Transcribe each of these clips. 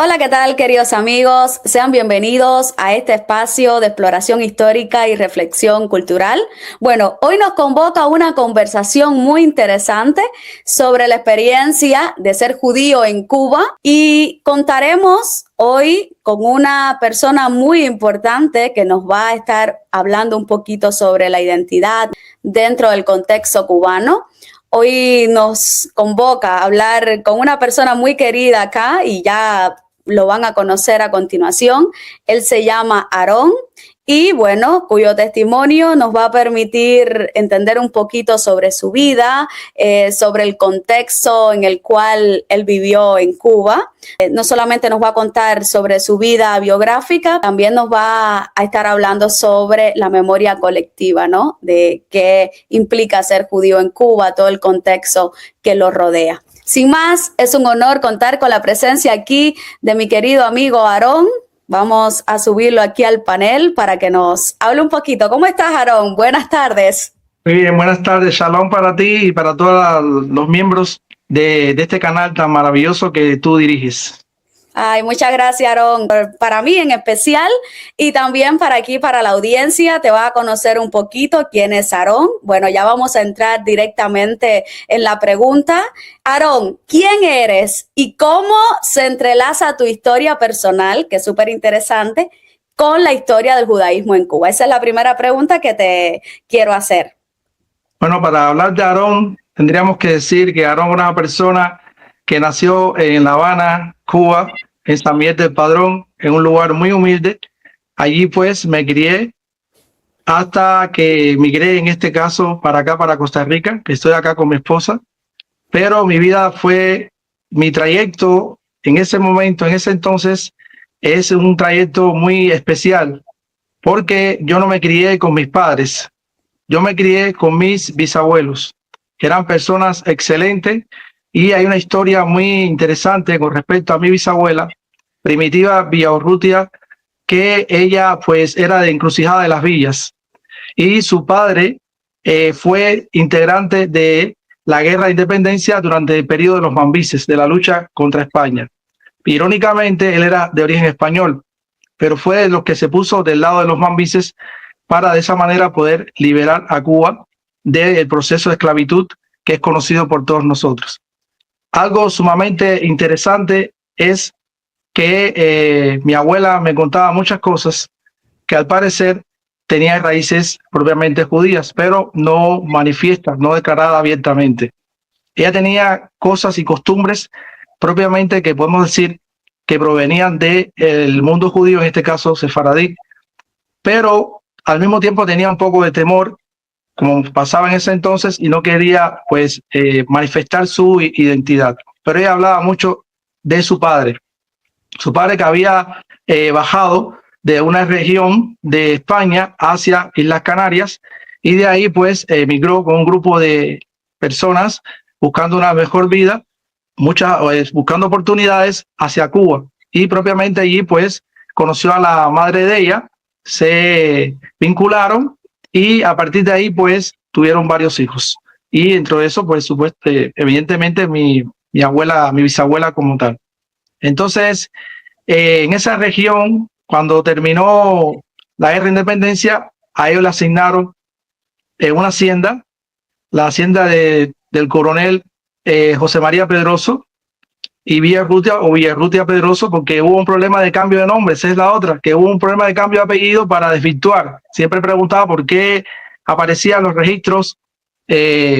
Hola, ¿qué tal, queridos amigos? Sean bienvenidos a este espacio de exploración histórica y reflexión cultural. Bueno, hoy nos convoca una conversación muy interesante sobre la experiencia de ser judío en Cuba y contaremos hoy con una persona muy importante que nos va a estar hablando un poquito sobre la identidad dentro del contexto cubano. Hoy nos convoca a hablar con una persona muy querida acá y ya lo van a conocer a continuación. Él se llama Aarón y bueno, cuyo testimonio nos va a permitir entender un poquito sobre su vida, sobre el contexto en el cual él vivió en Cuba. No solamente nos va a contar sobre su vida biográfica, también nos va a estar hablando sobre la memoria colectiva, ¿no? De qué implica ser judío en Cuba, todo el contexto que lo rodea. Sin más, es un honor contar con la presencia aquí de mi querido amigo Aarón. Vamos a subirlo aquí al panel para que nos hable un poquito. ¿Cómo estás, Aarón? Buenas tardes. Muy bien, buenas tardes. Shalom para ti y para todos los miembros de este canal tan maravilloso que tú diriges. Ay, muchas gracias, Aarón. Para mí en especial y también para aquí, para la audiencia, te va a conocer un poquito quién es Aarón. Bueno, ya vamos a entrar directamente en la pregunta. Aarón, ¿quién eres y cómo se entrelaza tu historia personal, que es súper interesante, con la historia del judaísmo en Cuba? Esa es la primera pregunta que te quiero hacer. Bueno, para hablar de Aarón, tendríamos que decir que Aarón era una persona que nació en La Habana, Cuba, en San Miguel del Padrón, en un lugar muy humilde. Allí pues me crié hasta que migré, en este caso, para acá, para Costa Rica, que estoy acá con mi esposa. Pero mi trayecto en ese momento, en ese entonces, es un trayecto muy especial, porque yo no me crié con mis padres, yo me crié con mis bisabuelos, que eran personas excelentes, y hay una historia muy interesante con respecto a mi bisabuela, Primitiva Villaurrutia, que ella pues era de Encrucijada de las Villas, y su padre fue integrante de la Guerra de Independencia durante el periodo de los Mambises, de la lucha contra España. Irónicamente, él era de origen español, pero fue de los que se puso del lado de los Mambises para de esa manera poder liberar a Cuba del proceso de esclavitud que es conocido por todos nosotros. Algo sumamente interesante es que mi abuela me contaba muchas cosas que al parecer tenía raíces propiamente judías, pero no manifiestas, no declaradas abiertamente. Ella tenía cosas y costumbres propiamente que podemos decir que provenían del mundo judío, en este caso sefaradí, pero al mismo tiempo tenía un poco de temor, como pasaba en ese entonces, y no quería pues manifestar su identidad. Pero ella hablaba mucho de su padre que había bajado de una región de España hacia Islas Canarias, y de ahí pues emigró con un grupo de personas buscando una mejor vida, buscando oportunidades hacia Cuba, y propiamente allí pues conoció a la madre de ella, se vincularon y a partir de ahí pues tuvieron varios hijos, y dentro de eso pues evidentemente mi bisabuela como tal. Entonces, en esa región, cuando terminó la guerra de independencia, a ellos le asignaron una hacienda, la hacienda del coronel José María Pedroso y Villarrutia Pedroso, porque hubo un problema de cambio de nombre. Esa es la otra, que hubo un problema de cambio de apellido para desvirtuar. Siempre preguntaba por qué aparecían los registros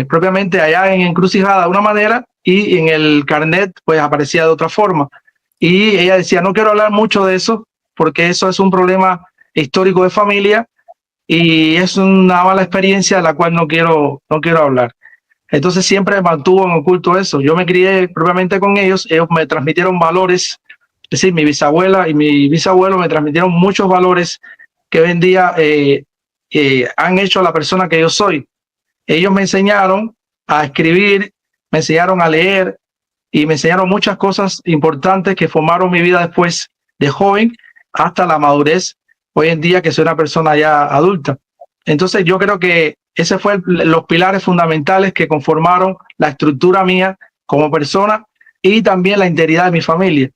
propiamente allá en Encrucijada de una manera y en el carnet pues aparecía de otra forma. Y ella decía, no quiero hablar mucho de eso, porque eso es un problema histórico de familia y es una mala experiencia de la cual no quiero hablar. Entonces siempre mantuvo en oculto eso. Yo me crié propiamente con ellos me transmitieron valores, es decir, mi bisabuela y mi bisabuelo me transmitieron muchos valores que hoy en día han hecho a la persona que yo soy. Ellos me enseñaron a escribir, me enseñaron a leer, y me enseñaron muchas cosas importantes que formaron mi vida después de joven hasta la madurez, hoy en día que soy una persona ya adulta. Entonces yo creo que ese fue los pilares fundamentales que conformaron la estructura mía como persona y también la integridad de mi familia.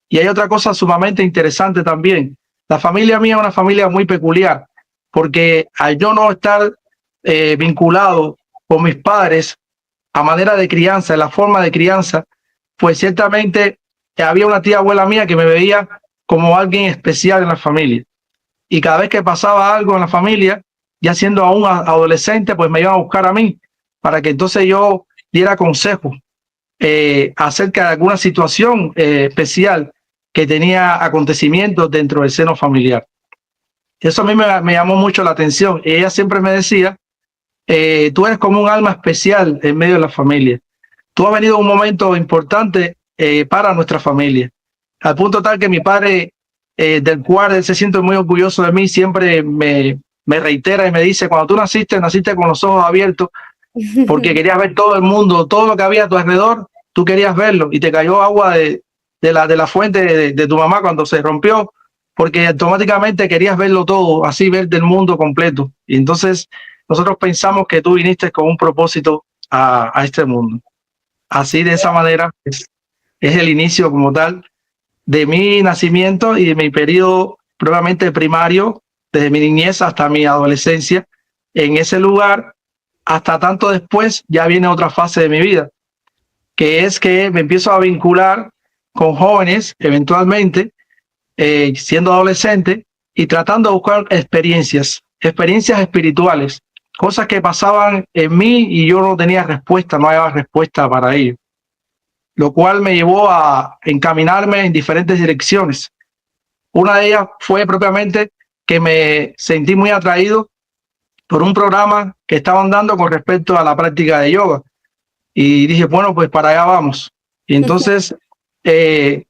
Y hay otra cosa sumamente interesante también. La familia mía es una familia muy peculiar, porque al yo no estar vinculado con mis padres a manera de crianza, en la forma de crianza, pues ciertamente había una tía abuela mía que me veía como alguien especial en la familia. Y cada vez que pasaba algo en la familia, ya siendo aún adolescente, pues me iban a buscar a mí para que entonces yo diera consejos acerca de alguna situación especial que tenía acontecimientos dentro del seno familiar. Eso a mí me llamó mucho la atención. Ella siempre me decía, tú eres como un alma especial en medio de la familia. Tú has venido en un momento importante para nuestra familia, al punto tal que mi padre, del cual él se siente muy orgulloso de mí, siempre me reitera y me dice, cuando tú naciste con los ojos abiertos, porque querías ver todo el mundo, todo lo que había a tu alrededor, tú querías verlo, y te cayó agua de la fuente de tu mamá cuando se rompió, porque automáticamente querías verlo todo, así ver del mundo completo. Y entonces nosotros pensamos que tú viniste con un propósito a este mundo. Así, de esa manera, es el inicio como tal de mi nacimiento y de mi periodo probablemente primario, desde mi niñez hasta mi adolescencia, en ese lugar. Hasta tanto después ya viene otra fase de mi vida, que es que me empiezo a vincular con jóvenes, eventualmente, siendo adolescente, y tratando de buscar experiencias espirituales, cosas que pasaban en mí y yo no tenía respuesta, no había respuesta para ello, lo cual me llevó a encaminarme en diferentes direcciones. Una de ellas fue propiamente que me sentí muy atraído por un programa que estaban dando con respecto a la práctica de yoga. Y dije, bueno, pues para allá vamos. Y entonces,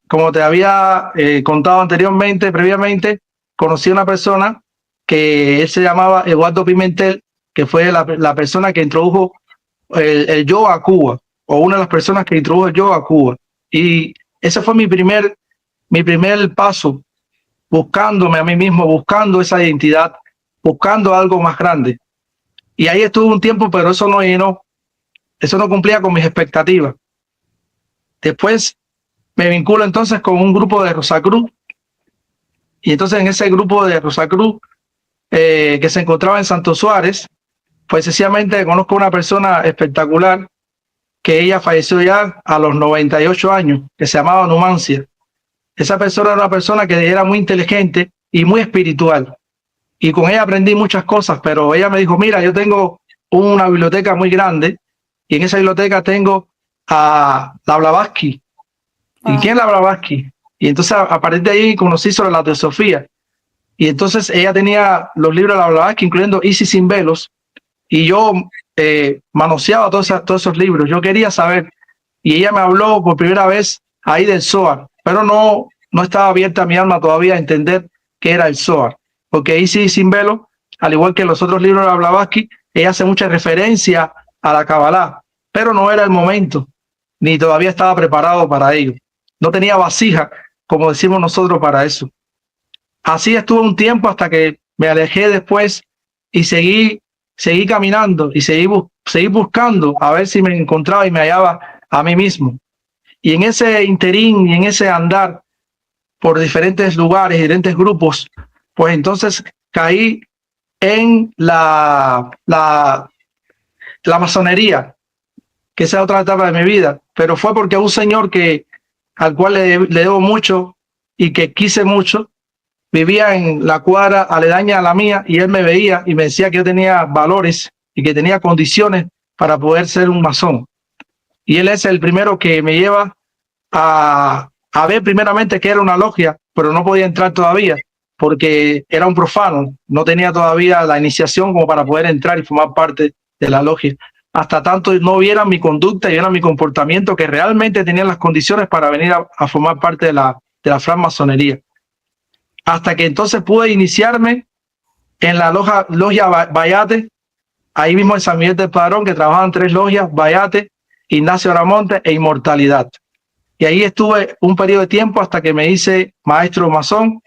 como te había contado anteriormente, previamente, conocí a una persona que él se llamaba Eduardo Pimentel, que fue la persona que introdujo el yoga a Cuba, o una de las personas que introdujo el yoga a Cuba. Y ese fue mi primer paso, buscándome a mí mismo, buscando esa identidad, buscando algo más grande. Y ahí estuve un tiempo, pero eso no llenó, eso no cumplía con mis expectativas. Después me vinculo entonces con un grupo de Rosacruz, y entonces en ese grupo de Rosacruz que se encontraba en Santo Suárez, pues sencillamente conozco a una persona espectacular, que ella falleció ya a los 98 años, que se llamaba Numancia. Esa persona era una persona que era muy inteligente y muy espiritual. Y con ella aprendí muchas cosas, pero ella me dijo, mira, yo tengo una biblioteca muy grande y en esa biblioteca tengo a la Blavatsky. ¿Y quién es la Blavatsky? Y entonces a partir de ahí conocí sobre la teosofía. Y entonces ella tenía los libros de la Blavatsky, incluyendo Isis sin velos, y yo manoseaba todos esos libros. Yo quería saber, y ella me habló por primera vez ahí del Zohar, pero no estaba abierta mi alma todavía a entender qué era el Zohar, porque Isis sin velo, al igual que los otros libros de la Blavatsky, ella hace mucha referencia a la Kabbalah, pero no era el momento, ni todavía estaba preparado para ello. No tenía vasija, como decimos nosotros, para eso. Así estuve un tiempo hasta que me alejé después y seguí caminando y seguí buscando a ver si me encontraba y me hallaba a mí mismo. Y en ese interín y en ese andar por diferentes lugares, diferentes grupos, pues entonces caí en la masonería, que esa es otra etapa de mi vida, pero fue porque un señor al cual le debo mucho y que quise mucho, vivía en la cuadra aledaña a la mía, y él me veía y me decía que yo tenía valores y que tenía condiciones para poder ser un masón. Y él es el primero que me lleva a ver primeramente que era una logia, pero no podía entrar todavía porque era un profano, no tenía todavía la iniciación como para poder entrar y formar parte de la logia. Hasta tanto no vieran mi conducta y vieran mi comportamiento, que realmente tenían las condiciones para venir a formar parte de la francmasonería. Hasta que entonces pude iniciarme en la logia Bayate, ahí mismo en San Miguel del Padrón, que trabajaban 3 logias, Bayate, Ignacio Aramonte e Inmortalidad. Y ahí estuve un periodo de tiempo hasta que me hice maestro masón,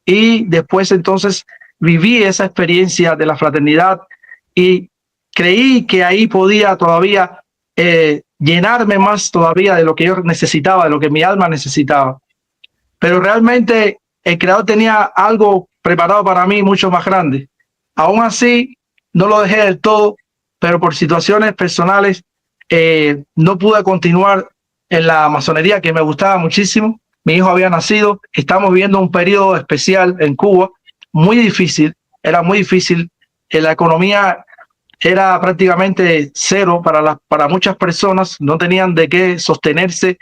y después entonces viví esa experiencia de la fraternidad y creí que ahí podía todavía llenarme más todavía de lo que yo necesitaba, de lo que mi alma necesitaba. pero realmente el Creador tenía algo preparado para mí mucho más grande. Aún así, no lo dejé del todo, pero por situaciones personales no pude continuar en la masonería, que me gustaba muchísimo. Mi hijo había nacido, estamos viviendo un periodo especial en Cuba, muy difícil, era muy difícil. La economía era prácticamente cero para muchas personas, no tenían de qué sostenerse,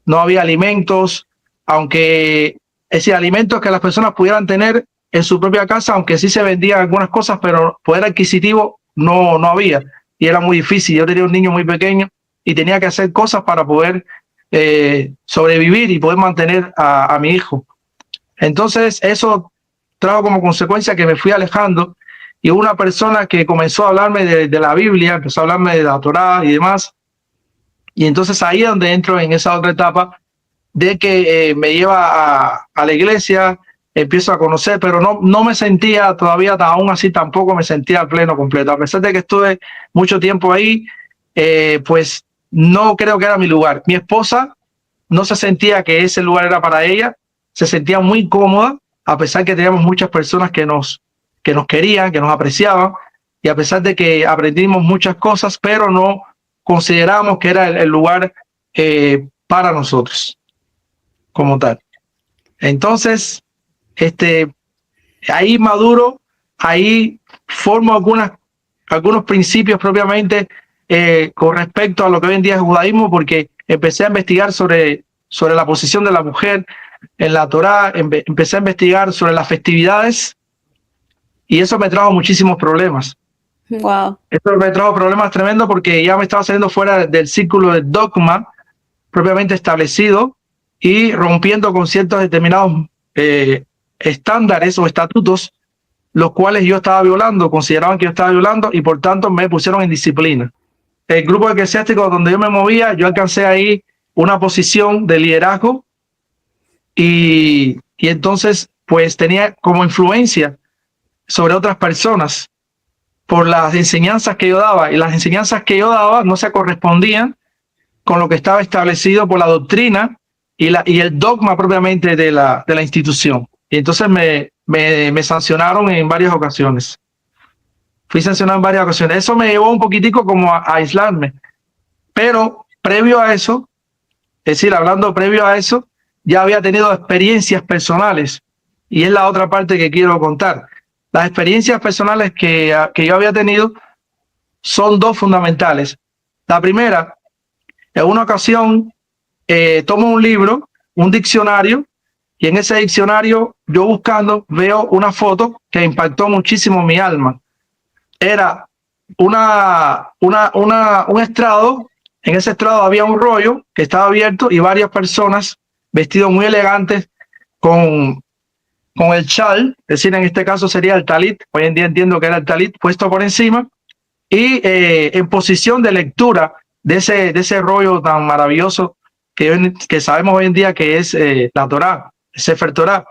no había alimentos, aunque ese alimentos que las personas pudieran tener en su propia casa, aunque sí se vendían algunas cosas, pero poder adquisitivo no había, y era muy difícil. Yo tenía un niño muy pequeño y tenía que hacer cosas para poder sobrevivir y poder mantener a mi hijo. Entonces eso trajo como consecuencia que me fui alejando, y una persona que comenzó a hablarme de la Biblia, empezó a hablarme de la Torá y demás, y entonces ahí es donde entro en esa otra etapa de que me lleva a la iglesia, empiezo a conocer, pero no me sentía todavía, aún así tampoco me sentía al pleno completo. A pesar de que estuve mucho tiempo ahí, pues no creo que era mi lugar. Mi esposa no se sentía que ese lugar era para ella, se sentía muy cómoda, a pesar que teníamos muchas personas que nos querían, que nos apreciaban, y a pesar de que aprendimos muchas cosas, pero no consideramos que era el lugar para nosotros como tal. Entonces, ahí maduro, ahí formo algunos principios propiamente con respecto a lo que hoy en día es judaísmo, porque empecé a investigar sobre la posición de la mujer en la Torá, empecé a investigar sobre las festividades, y eso me trajo muchísimos problemas. Wow. Esto me trajo problemas tremendos porque ya me estaba saliendo fuera del círculo de dogma propiamente establecido y rompiendo con ciertos determinados estándares o estatutos, los cuales yo estaba violando, consideraban que yo estaba violando, y por tanto me pusieron en disciplina. El grupo eclesiástico donde yo me movía, yo alcancé ahí una posición de liderazgo, y entonces pues tenía como influencia sobre otras personas por las enseñanzas que yo daba, y las enseñanzas que yo daba no se correspondían con lo que estaba establecido por la doctrina y el dogma propiamente de la institución. Y entonces me sancionaron en varias ocasiones. Fui sancionado en varias ocasiones. Eso me llevó un poquitico como a aislarme. Pero previo a eso, es decir, hablando previo a eso, ya había tenido experiencias personales. Y es la otra parte que quiero contar. Las experiencias personales que yo había tenido son dos fundamentales. La primera, en una ocasión tomo un libro, un diccionario, y en ese diccionario, yo buscando, veo una foto que impactó muchísimo mi alma. Era un estrado. En ese estrado había un rollo que estaba abierto y varias personas vestidos muy elegantes con el chal, es decir, en este caso sería el talit, hoy en día entiendo que era el talit, puesto por encima, y en posición de lectura de ese rollo tan maravilloso que sabemos hoy en día que es la Torá, el Sefer Torá.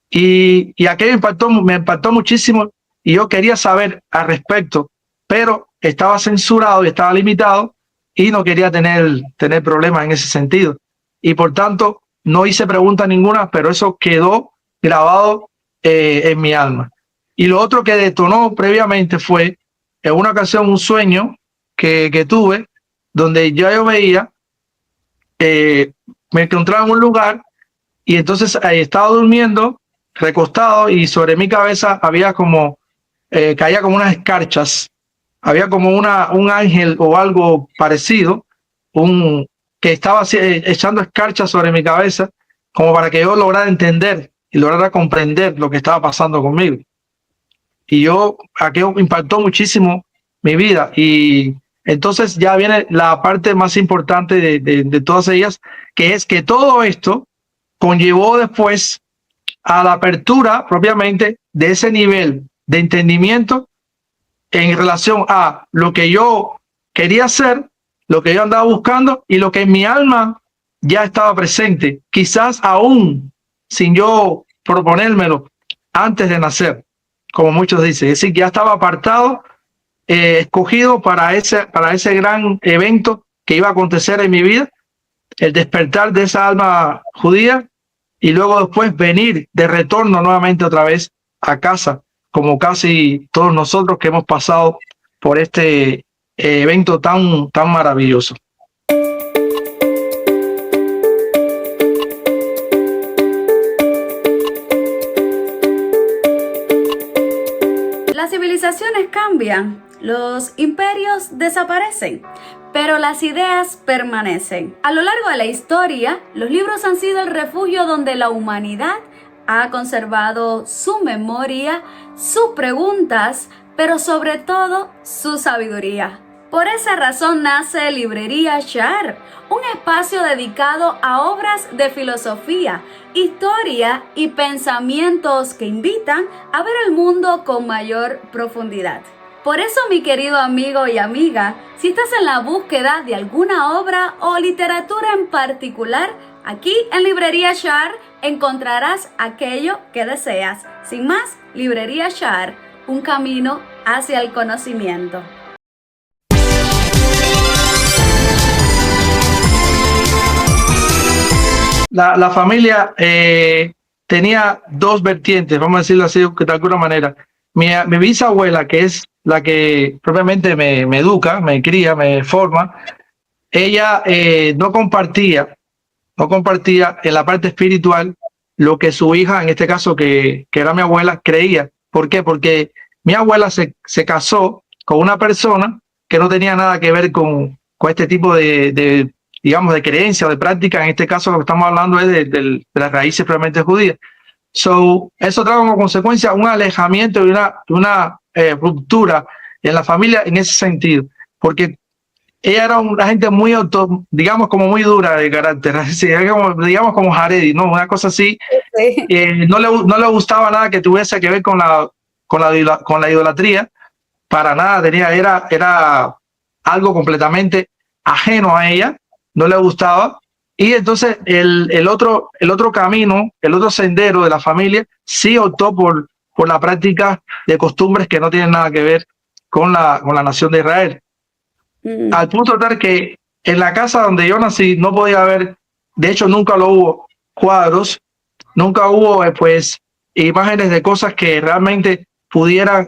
Y aquello me impactó muchísimo, y yo quería saber al respecto, pero estaba censurado y estaba limitado, y no quería tener problemas en ese sentido. Y por tanto, no hice pregunta ninguna, pero eso quedó grabado en mi alma. Y lo otro que detonó previamente fue en una ocasión un sueño que tuve, donde yo veía, me encontraba en un lugar, y entonces estaba durmiendo, recostado, y sobre mi cabeza había como, caía como unas escarchas, había como un ángel o algo parecido, que estaba así, echando escarchas sobre mi cabeza, como para que yo lograra entender y lograra comprender lo que estaba pasando conmigo. Y aquello impactó muchísimo mi vida. Y entonces ya viene la parte más importante de todas ellas, que es que todo esto conllevó después a la apertura propiamente de ese nivel de entendimiento en relación a lo que yo quería hacer, lo que yo andaba buscando y lo que en mi alma ya estaba presente, quizás aún sin yo proponérmelo antes de nacer, como muchos dicen. Es decir, ya estaba apartado, escogido para ese gran evento que iba a acontecer en mi vida, el despertar de esa alma judía, y luego después venir de retorno nuevamente otra vez a casa, como casi todos nosotros que hemos pasado por este evento tan maravilloso. Las civilizaciones cambian, los imperios desaparecen, pero las ideas permanecen. A lo largo de la historia, los libros han sido el refugio donde la humanidad ha conservado su memoria, sus preguntas, pero sobre todo su sabiduría. Por esa razón nace Librería Shahar, un espacio dedicado a obras de filosofía, historia y pensamientos que invitan a ver el mundo con mayor profundidad. Por eso, mi querido amigo y amiga, si estás en la búsqueda de alguna obra o literatura en particular, aquí en Librería Shahar encontrarás aquello que deseas. Sin más, Librería Shahar, un camino hacia el conocimiento. La familia tenía dos vertientes, vamos a decirlo así de alguna manera. Mi bisabuela, que es la que propiamente me educa, me cría, me forma, ella no compartía en la parte espiritual lo que su hija, en este caso que era mi abuela, creía. ¿Por qué? Porque mi abuela se casó con una persona que no tenía nada que ver con este tipo digamos, de creencia, de práctica. En este caso lo que estamos hablando es de las raíces realmente judías. Eso trae como consecuencia un alejamiento y una ruptura en la familia en ese sentido, porque ella era una gente muy digamos, como muy dura de carácter, digamos como Haredi, ¿no? Una cosa así. Sí. No le gustaba nada que tuviese que ver con la idolatría, para nada. Era algo completamente ajeno a ella, no le gustaba. Y entonces el otro camino, el otro sendero de la familia sí optó por la práctica de costumbres que no tienen nada que ver con la nación de Israel. Al punto tal que en la casa donde yo nací no podía haber, de hecho nunca lo hubo, cuadros, nunca hubo pues imágenes de cosas que realmente pudieran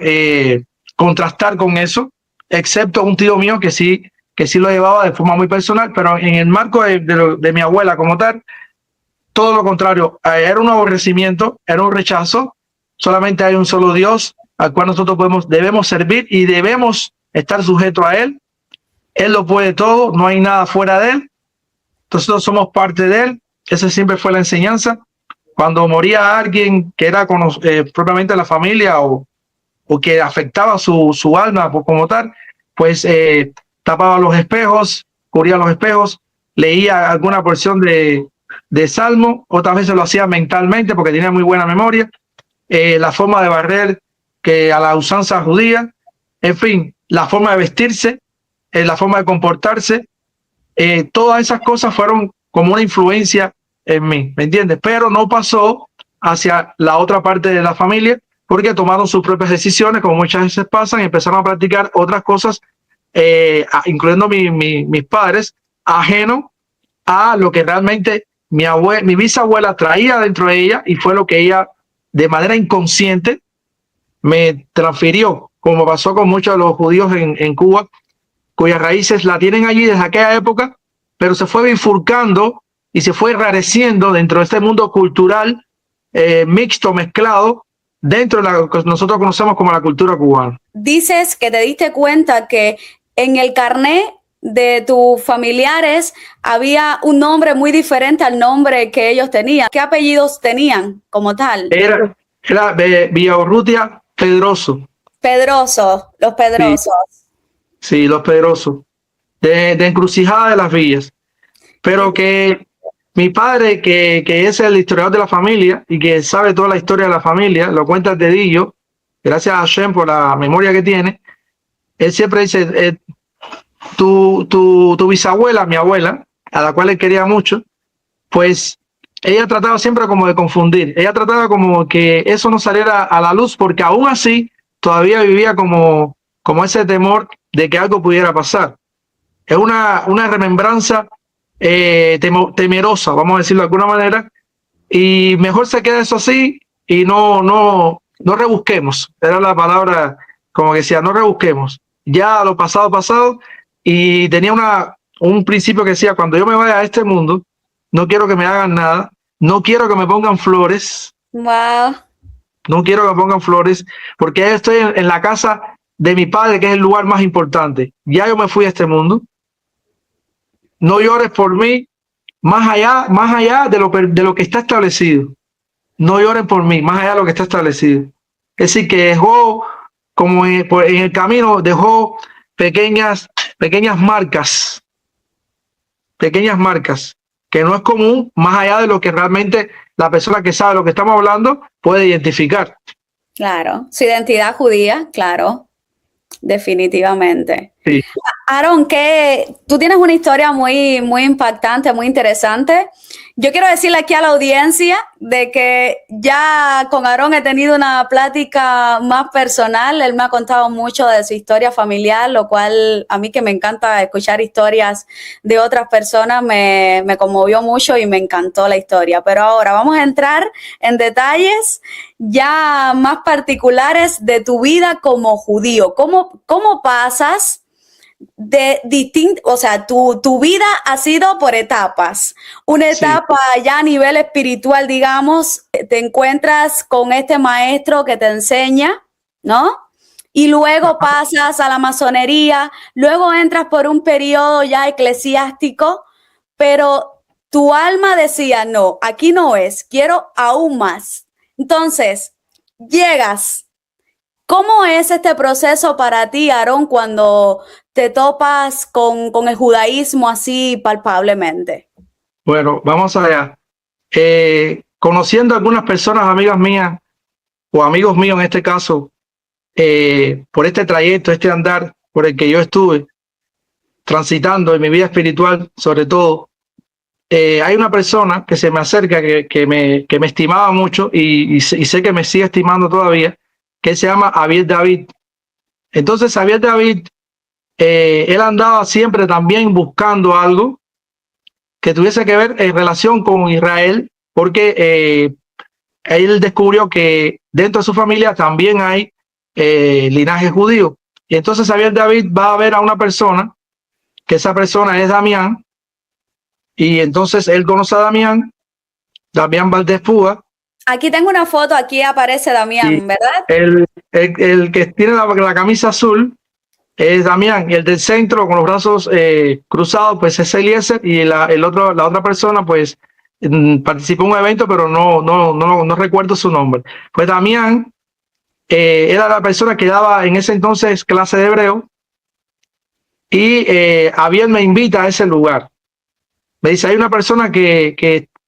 contrastar con eso, excepto un tío mío que sí lo llevaba de forma muy personal, pero en el marco de mi abuela como tal, todo lo contrario, era un aborrecimiento, era un rechazo. Solamente hay un solo Dios al cual nosotros debemos servir y debemos estar sujetos a Él. Él lo puede todo, no hay nada fuera de Él. Nosotros somos parte de Él. Esa siempre fue la enseñanza. Cuando moría alguien que era propiamente la familia o que afectaba su alma como tal, pues tapaba los espejos, cubría los espejos, leía alguna porción de salmo, otras veces lo hacía mentalmente porque tenía muy buena memoria, la forma de barrer que a la usanza judía, en fin, la forma de vestirse, la forma de comportarse, todas esas cosas fueron como una influencia en mí, ¿me entiendes? Pero no pasó hacia la otra parte de la familia porque tomaron sus propias decisiones, como muchas veces pasan, y empezaron a practicar otras cosas, incluyendo mis padres, ajeno a lo que realmente mi bisabuela traía dentro de ella, y fue lo que ella de manera inconsciente me transfirió, como pasó con muchos de los judíos en Cuba, cuyas raíces la tienen allí desde aquella época, pero se fue bifurcando y se fue enrareciendo dentro de este mundo cultural mixto, mezclado, dentro de lo que nosotros conocemos como la cultura cubana. Dices que te diste cuenta que en el carnet de tus familiares había un nombre muy diferente al nombre que ellos tenían. ¿Qué apellidos tenían como tal? Era Villaurrutia Pedroso. Pedroso, los Pedrosos. Sí, los Pedrosos. De Encrucijada de las Villas. Pero que mi padre, que es el historiador de la familia y que sabe toda la historia de la familia, lo cuenta dedillo, gracias a Hashem por la memoria que tiene, él siempre dice, tu bisabuela, mi abuela, a la cual él quería mucho, pues ella trataba siempre como de confundir, ella trataba como que eso no saliera a la luz, porque aún así todavía vivía como ese temor de que algo pudiera pasar. Es una remembranza temerosa, vamos a decirlo de alguna manera, y mejor se queda eso así y no rebusquemos. Era la palabra, como que decía, no rebusquemos. Ya lo pasado, pasado. Y tenía un principio que decía, cuando yo me vaya a este mundo, no quiero que me hagan nada, no quiero que me pongan flores, Wow. no quiero que me pongan flores, porque ya estoy en la casa de mi padre, que es el lugar más importante. Ya yo me fui a este mundo. No llores por mí, más allá de lo que está establecido. No lloren por mí, más allá de lo que está establecido. Es decir, que dejó, como en el camino, dejó pequeñas marcas, que no es común, más allá de lo que realmente la persona que sabe lo que estamos hablando puede identificar. Claro, su identidad judía, claro, definitivamente. Sí. Aaron, que tú tienes una historia muy impactante, muy interesante. Yo quiero decirle aquí a la audiencia de que ya con Aaron he tenido una plática más personal. Él me ha contado mucho de su historia familiar, lo cual a mí, que me encanta escuchar historias de otras personas, me conmovió mucho y me encantó la historia. Pero ahora vamos a entrar en detalles ya más particulares de tu vida como judío. ¿Cómo pasas de distinto, o sea, tu vida ha sido por etapas? Una etapa ya a nivel espiritual, digamos, te encuentras con este maestro que te enseña, ¿no? Y luego pasas a la masonería, luego entras por un periodo ya eclesiástico, pero tu alma decía, no, aquí no es, quiero aún más. Entonces, llegas. ¿Cómo es este proceso para ti, Aarón, cuando te topas con el judaísmo así palpablemente? Bueno, vamos allá. Conociendo a algunas personas, amigas mías o amigos míos en este caso, por este trayecto, este andar por el que yo estuve transitando en mi vida espiritual, sobre todo, hay una persona que se me acerca que me estimaba mucho y sé que me sigue estimando todavía, que se llama Abiel David. Entonces, Abiel David, él andaba siempre también buscando algo que tuviese que ver en relación con Israel, porque él descubrió que dentro de su familia también hay linaje judío. Y entonces Abiel David va a ver a una persona, que esa persona es Damián, y entonces él conoce a Damián Valdés Púa. Aquí tengo una foto, aquí aparece Damián, ¿verdad? El que tiene la camisa azul es Damián, y el del centro con los brazos cruzados pues es Eliezer, y la otra persona pues participó en un evento, pero no recuerdo su nombre. Pues Damián era la persona que daba en ese entonces clase de hebreo, y Abiel me invita a ese lugar. Me dice, hay una persona que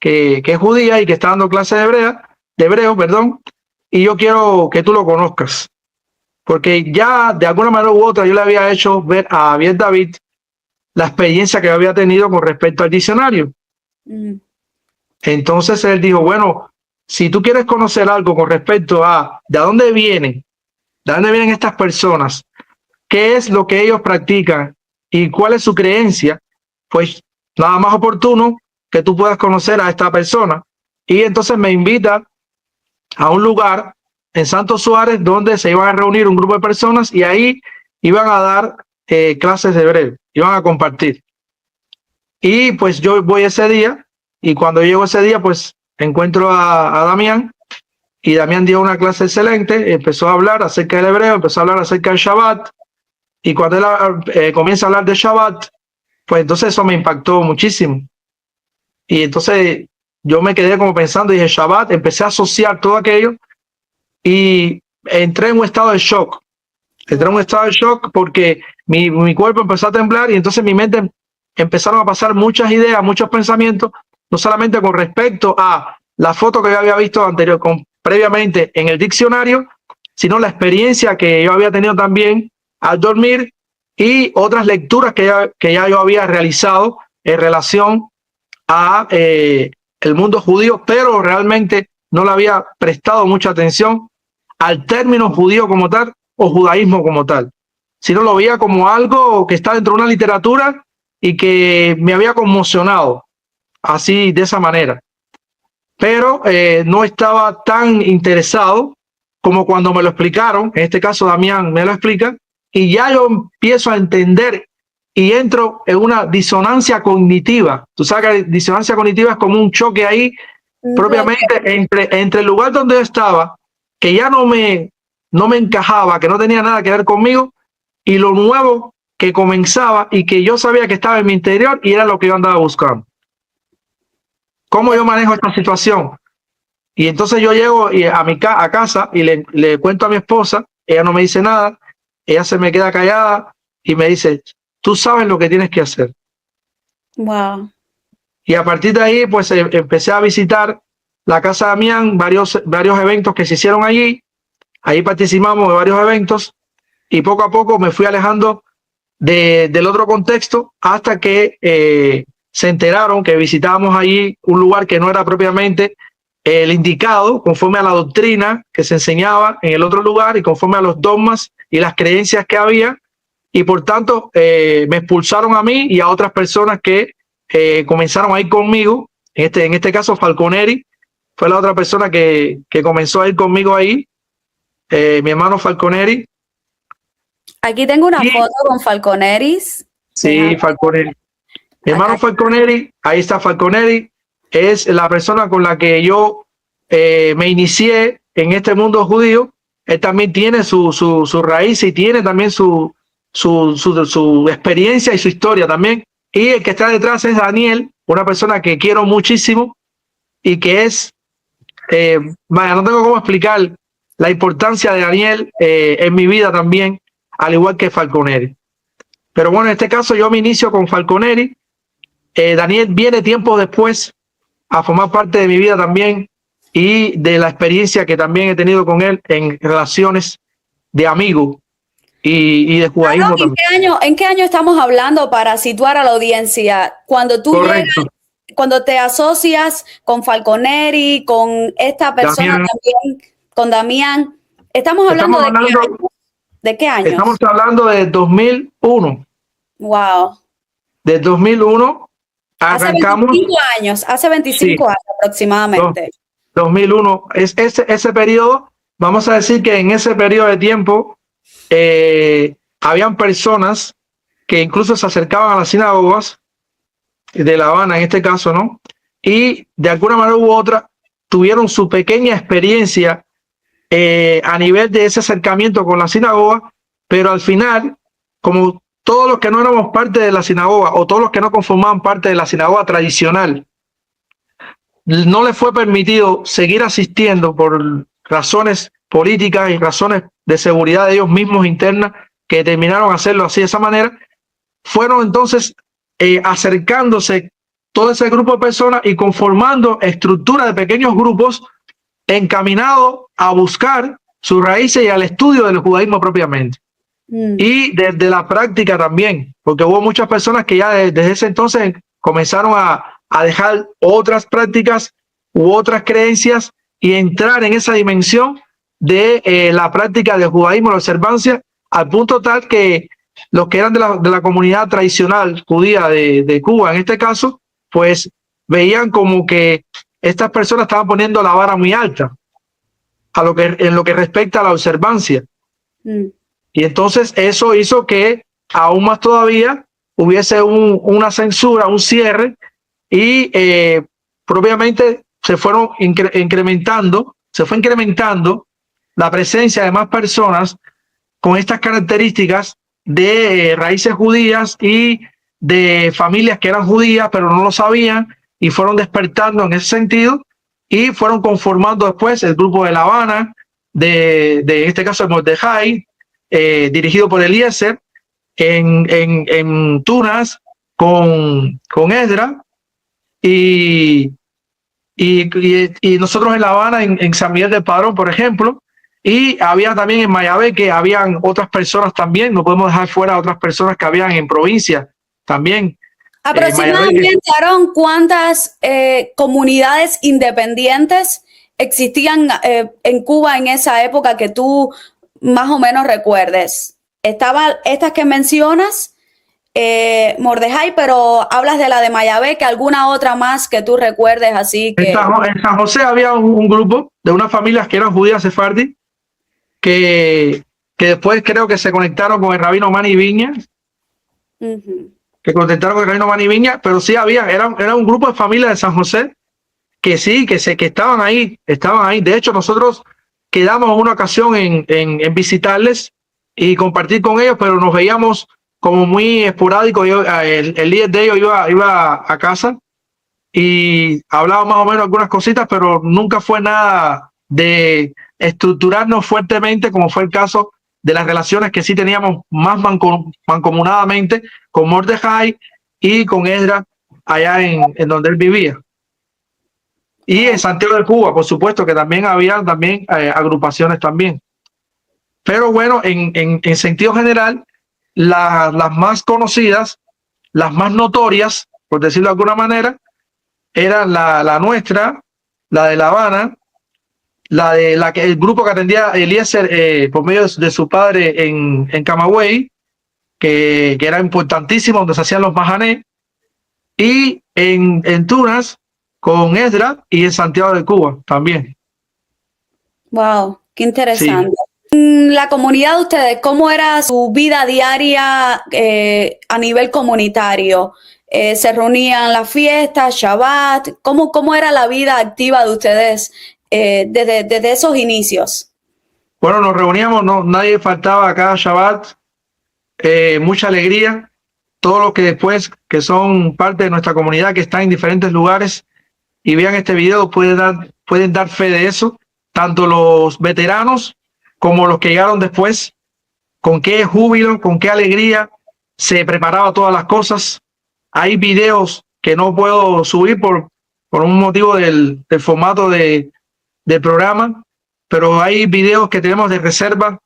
es judía y que está dando clase de hebreo, perdón, y yo quiero que tú lo conozcas. Porque ya de alguna manera u otra yo le había hecho ver a Abiel David la experiencia que había tenido con respecto al diccionario. Entonces él dijo, bueno, si tú quieres conocer algo con respecto a de dónde vienen estas personas, qué es lo que ellos practican y cuál es su creencia, pues nada más oportuno que tú puedas conocer a esta persona. Y entonces me invita a un lugar en Santo Suárez donde se iban a reunir un grupo de personas y ahí iban a dar clases de hebreo, iban a compartir. Y pues yo voy ese día, y cuando llego ese día pues encuentro a Damián, y Damián dio una clase excelente, empezó a hablar acerca del hebreo, empezó a hablar acerca del Shabbat, y cuando él comienza a hablar de Shabbat, pues entonces eso me impactó muchísimo. Y entonces yo me quedé como pensando, dije Shabbat, empecé a asociar todo aquello y entré en un estado de shock. Entré en un estado de shock porque mi cuerpo empezó a temblar, y entonces mi mente empezaron a pasar muchas ideas, muchos pensamientos, no solamente con respecto a la foto que yo había visto previamente en el diccionario, sino la experiencia que yo había tenido también al dormir y otras lecturas que ya yo había realizado en relación a el mundo judío, pero realmente no le había prestado mucha atención al término judío como tal o judaísmo como tal, sino lo veía como algo que está dentro de una literatura y que me había conmocionado así, de esa manera. pero no estaba tan interesado como cuando me lo explicaron. En este caso, Damián me lo explica, y ya yo empiezo a entender y entro en una disonancia cognitiva. Tú sabes que la disonancia cognitiva es como un choque ahí, propiamente entre el lugar donde yo estaba, que ya no me encajaba, que no tenía nada que ver conmigo, y lo nuevo que comenzaba y que yo sabía que estaba en mi interior y era lo que yo andaba buscando. ¿Cómo yo manejo esta situación? Y entonces yo llego a casa y le cuento a mi esposa, ella no me dice nada, ella se me queda callada y me dice, tú sabes lo que tienes que hacer. Wow. Y a partir de ahí, pues empecé a visitar la casa de Damián, varios eventos que se hicieron allí. Ahí participamos de varios eventos y poco a poco me fui alejando del otro contexto hasta que se enteraron que visitábamos allí un lugar que no era propiamente el indicado conforme a la doctrina que se enseñaba en el otro lugar y conforme a los dogmas y las creencias que había, y por tanto me expulsaron a mí y a otras personas que comenzaron a ir conmigo. En este caso Falconeri fue la otra persona que comenzó a ir conmigo ahí, mi hermano Falconeri. Aquí tengo una foto con Falconeris. Sí, Falconeri. Mi hermano Falconeri, ahí está Falconeri, es la persona con la que yo me inicié en este mundo judío. Él también tiene su raíz y tiene también su experiencia y su historia también. Y el que está detrás es Daniel, una persona que quiero muchísimo y que es, vaya, no tengo cómo explicar la importancia de Daniel en mi vida también, al igual que Falconeri. Pero bueno, en este caso yo me inicio con Falconeri. Daniel viene tiempo después a formar parte de mi vida también y de la experiencia que también he tenido con él en relaciones de amigo y de judaísmo también. ¿En qué año estamos hablando para situar a la audiencia? Cuando tú llegas, cuando te asocias con Falconeri, con esta persona Damián, también, con Damián, ¿estamos hablando de qué años? ¿De qué años? Estamos hablando de 2001. Wow. De 2001 arrancamos. Hace 25 años aproximadamente. 2001. Ese periodo, vamos a decir que en ese periodo de tiempo habían personas que incluso se acercaban a las sinagogas de La Habana, en este caso, ¿no? Y de alguna manera u otra tuvieron su pequeña experiencia a nivel de ese acercamiento con la sinagoga, pero al final, como todos los que no éramos parte de la sinagoga o todos los que no conformaban parte de la sinagoga tradicional, no les fue permitido seguir asistiendo por razones políticas y razones de seguridad de ellos mismos internas, que determinaron hacerlo así de esa manera, fueron entonces acercándose todo ese grupo de personas y conformando estructuras de pequeños grupos encaminados a buscar sus raíces y al estudio del judaísmo propiamente. Y desde la práctica también, porque hubo muchas personas que ya desde ese entonces comenzaron a dejar otras prácticas u otras creencias y entrar en esa dimensión de la práctica del judaísmo, la observancia, al punto tal que los que eran de la comunidad tradicional judía de Cuba, en este caso, pues veían como que estas personas estaban poniendo la vara muy alta en lo que respecta a la observancia. Y entonces eso hizo que aún más todavía hubiese una censura, un cierre, y propiamente se fue incrementando la presencia de más personas con estas características de raíces judías y de familias que eran judías pero no lo sabían, y fueron despertando en ese sentido y fueron conformando después el grupo de La Habana, en este caso el Mordejai, dirigido por Eliezer, en Tunas con Esdra, y nosotros en La Habana, en San Miguel del Padrón, por ejemplo, y había también en Mayabé, que habían otras personas también, no podemos dejar fuera a otras personas que habían en provincia también. Aproximadamente, Aarón, ¿cuántas comunidades independientes existían en Cuba en esa época que tú más o menos recuerdes? ¿Estaban estas que mencionas Mordejai, pero hablas de la de Mayabé, que alguna otra más que tú recuerdes así que... En San José había un grupo de unas familias que eran judías sefardí que después creo que se conectaron con el rabino Manny Viña, que conectaron con el rabino Manny Viña, pero sí era un grupo de familias de San José que sí, que estaban ahí. De hecho, nosotros quedamos en una ocasión en visitarles y compartir con ellos, pero nos veíamos como muy esporádico. El líder de ellos iba a casa y hablaba más o menos algunas cositas, pero nunca fue nada de estructurarnos fuertemente, como fue el caso de las relaciones que sí teníamos más mancomunadamente con Mordejai y con Esdras allá en donde él vivía. Y en Santiago de Cuba, por supuesto, que también había agrupaciones también. Pero bueno, en sentido general, las más conocidas, las más notorias, por decirlo de alguna manera, eran la nuestra, la de La Habana, el grupo que atendía Eliezer por medio de su padre en Camagüey, que era importantísimo, donde se hacían los majanés, y en Tunas con Esdras y en Santiago de Cuba también. Wow, qué interesante. Sí. La comunidad de ustedes, ¿cómo era su vida diaria a nivel comunitario? ¿Se reunían las fiestas, Shabbat? ¿Cómo era la vida activa de ustedes desde esos inicios? Bueno, nos reuníamos, nadie faltaba cada Shabbat, mucha alegría. Todos los que después, que son parte de nuestra comunidad, que están en diferentes lugares y vean este video, pueden dar fe de eso, tanto los veteranos como los que llegaron después, con qué júbilo, con qué alegría se preparaba todas las cosas. Hay videos que no puedo subir por un motivo del formato del programa, pero hay videos que tenemos de reserva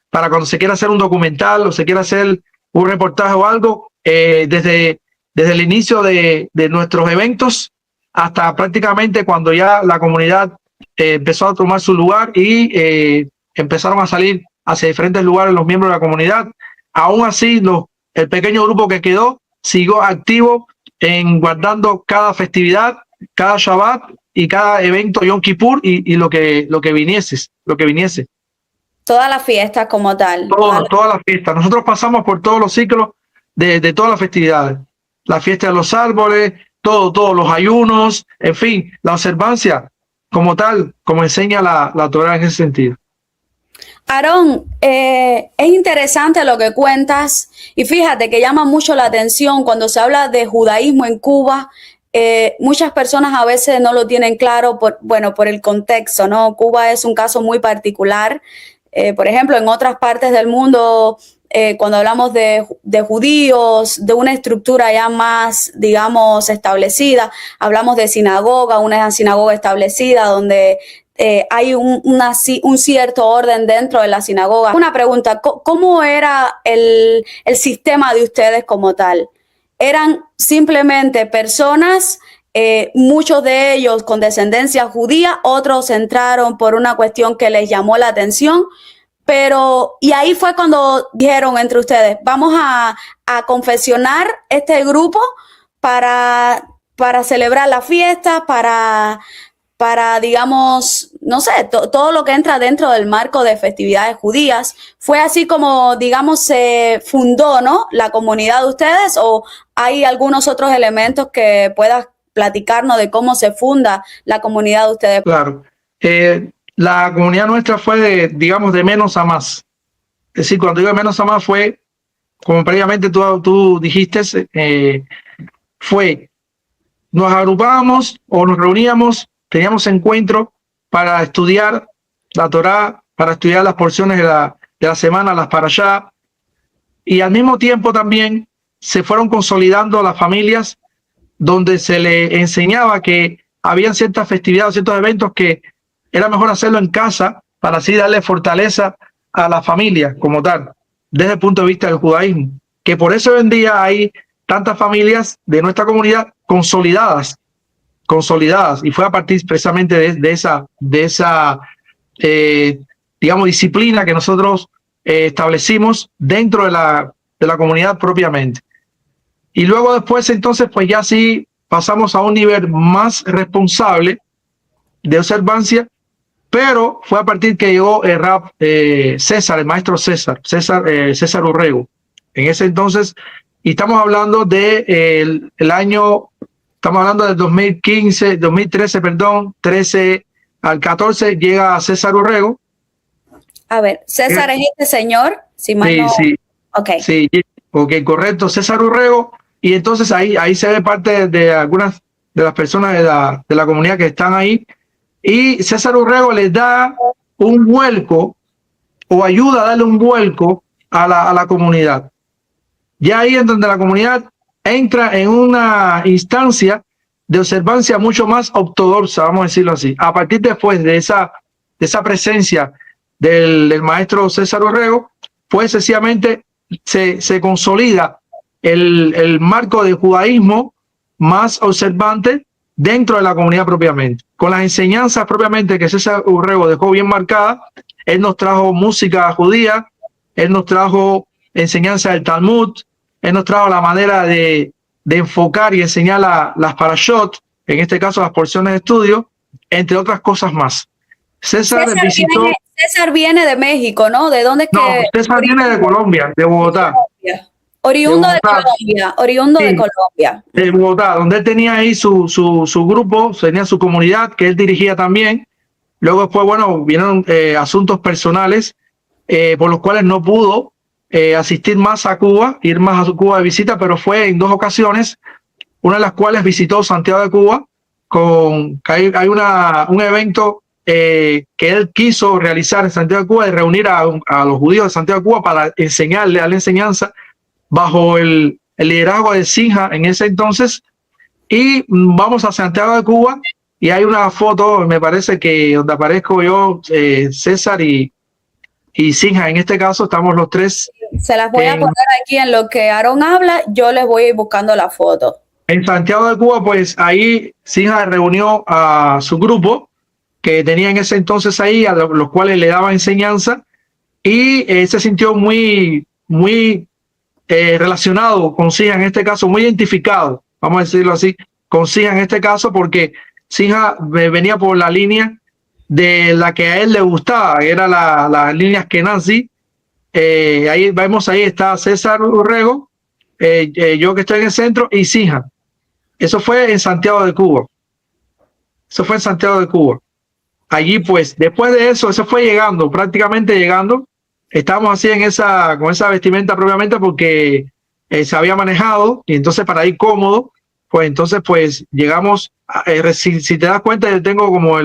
para cuando se quiera hacer un documental o se quiera hacer un reportaje o algo, desde el inicio de nuestros eventos hasta prácticamente cuando ya la comunidad empezó a tomar su lugar y empezaron a salir hacia diferentes lugares los miembros de la comunidad. Aún así, el pequeño grupo que quedó siguió activo en guardando cada festividad, cada Shabbat y cada evento Yom Kippur y lo que viniese. Todas las fiestas como tal. Todas las fiestas. Nosotros pasamos por todos los ciclos de todas las festividades. La fiesta de los árboles, todos los ayunos, en fin, la observancia como tal, como enseña la Torá en ese sentido. Aarón, es interesante lo que cuentas y fíjate que llama mucho la atención cuando se habla de judaísmo en Cuba. Muchas personas a veces no lo tienen claro por el contexto, ¿no? Cuba es un caso muy particular. Por ejemplo, en otras partes del mundo, cuando hablamos de judíos, de una estructura ya más, digamos, establecida, hablamos de sinagoga, una sinagoga establecida donde hay un cierto orden dentro de la sinagoga. Una pregunta, ¿cómo era el sistema de ustedes como tal? ¿Eran simplemente personas, muchos de ellos con descendencia judía, otros entraron por una cuestión que les llamó la atención? Y ahí fue cuando dijeron entre ustedes, vamos a confesionar este grupo para celebrar la fiesta, para digamos, no sé, todo lo que entra dentro del marco de festividades judías. ¿Fue así como, digamos, se fundó, ¿no?, la comunidad de ustedes, o hay algunos otros elementos que puedas platicarnos de cómo se funda la comunidad de ustedes? Claro. La comunidad nuestra fue digamos, de menos a más. Es decir, cuando digo de menos a más fue, como previamente tú dijiste, nos agrupábamos o nos reuníamos, teníamos encuentros para estudiar la Torá, para estudiar las porciones de la semana, las parashá, y al mismo tiempo también se fueron consolidando las familias donde se le enseñaba que habían ciertas festividades, ciertos eventos que era mejor hacerlo en casa para así darle fortaleza a la familia como tal, desde el punto de vista del judaísmo. Que por eso hoy en día hay tantas familias de nuestra comunidad consolidadas, y fue a partir precisamente de esa digamos, disciplina que nosotros establecimos dentro de la comunidad propiamente. Y luego después, entonces, pues ya sí pasamos a un nivel más responsable de observancia, pero fue a partir que llegó el rap César, el maestro César Urrego. En ese entonces, y estamos hablando de el año, estamos hablando del 2015, 2013, perdón, 13 al 14 llega César Urrego. A ver, César es este señor, si mal Sí, no... sí. Okay. Sí, ok, correcto, César Urrego. Y entonces ahí se ve parte de algunas de las personas de la comunidad que están ahí. Y César Urrego les da un vuelco o ayuda a darle un vuelco a la comunidad. Ya ahí es donde la comunidad entra en una instancia de observancia mucho más ortodoxa, vamos a decirlo así. A partir después de esa presencia del maestro César Urrego, pues sencillamente se consolida el marco de judaísmo más observante dentro de la comunidad propiamente. Con las enseñanzas propiamente que César Urrego dejó bien marcadas, él nos trajo música judía, él nos trajo enseñanza del Talmud, él nos trajo la manera de enfocar y enseñar las parashot, en este caso las porciones de estudio, entre otras cosas más. César viene de México, ¿no? ¿De dónde es no, que? César viene de Colombia, de Bogotá. Oriundo de Colombia, oriundo de Colombia. De Bogotá, donde él tenía ahí su grupo, tenía su comunidad que él dirigía también. Luego después, bueno, vinieron asuntos personales por los cuales no pudo asistir más a Cuba, ir más a Cuba de visita, pero fue en 2 ocasiones, una de las cuales visitó Santiago de Cuba, hay un evento que él quiso realizar en Santiago de Cuba, de reunir a los judíos de Santiago de Cuba para enseñarle a la enseñanza bajo el liderazgo de Sinja en ese entonces. Y vamos a Santiago de Cuba y hay una foto, me parece que donde aparezco yo, César y Sinja, en este caso estamos los tres. Se las voy a poner aquí en lo que Aarón habla, yo les voy a ir buscando la foto. En Santiago de Cuba, pues ahí Sinja reunió a su grupo que tenía en ese entonces ahí, a los cuales le daba enseñanza, y se sintió muy relacionado con Sinja en este caso, muy identificado, vamos a decirlo así, con Sinja en este caso, porque Sinja venía por la línea de la que a él le gustaba, era la línea Ashkenazi. Ahí vemos, ahí está César Urrego, yo que estoy en el centro, y Sinja. Eso fue en Santiago de Cuba. Allí, pues, después de eso, fue llegando, prácticamente llegando. Estábamos así con esa vestimenta propiamente porque se había manejado, y entonces para ir cómodo, pues entonces pues llegamos, si te das cuenta, yo tengo como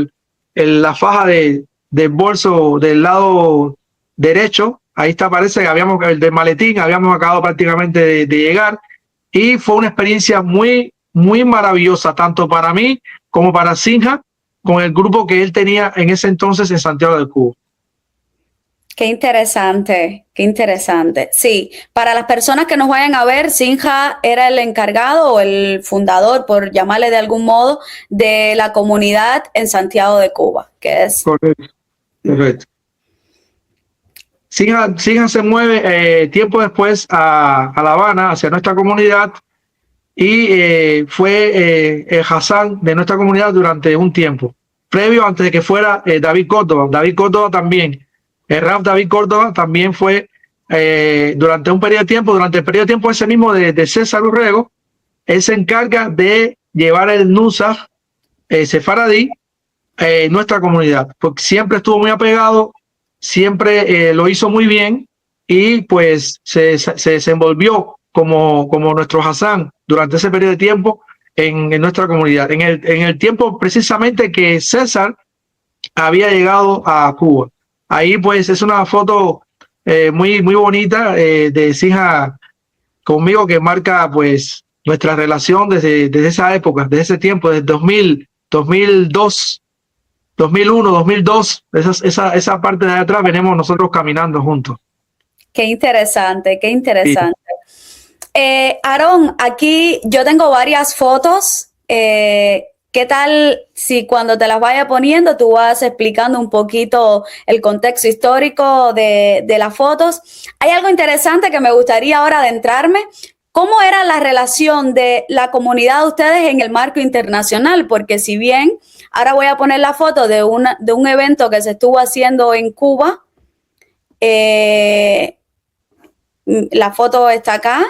la faja del bolso del lado derecho, ahí está, parece que el del maletín, habíamos acabado prácticamente de llegar, y fue una experiencia muy maravillosa, tanto para mí como para Sinja, con el grupo que él tenía en ese entonces en Santiago de Cuba. Qué interesante, qué interesante. Sí, para las personas que nos vayan a ver, Sinja era el encargado o el fundador, por llamarle de algún modo, de la comunidad en Santiago de Cuba, que es... Correcto. Sinja se mueve tiempo después a La Habana, hacia nuestra comunidad, y fue el Hassan de nuestra comunidad durante un tiempo, previo antes de que fuera David Córdoba. David Córdoba también. El Raf David Córdoba también fue durante el periodo de tiempo ese mismo de César Urrego. Él se encarga de llevar el Nusach sefaradí en nuestra comunidad, porque siempre estuvo muy apegado, siempre lo hizo muy bien, y pues se desenvolvió como nuestro Hassan durante ese periodo de tiempo en nuestra comunidad, en el tiempo precisamente que César había llegado a Cuba. Ahí pues es una foto muy bonita de Sinja conmigo, que marca pues nuestra relación desde esa época, desde ese tiempo, desde 2002, 2001, 2002, esa parte de atrás venimos nosotros caminando juntos. Qué interesante, qué interesante. Sí. Aarón, aquí yo tengo varias fotos. ¿Qué tal si cuando te las vaya poniendo tú vas explicando un poquito el contexto histórico de las fotos? Hay algo interesante que me gustaría ahora adentrarme. ¿cómo era la relación de la comunidad de ustedes en el marco internacional? Porque si bien ahora voy a poner la foto de un evento que se estuvo haciendo en Cuba, la foto está acá.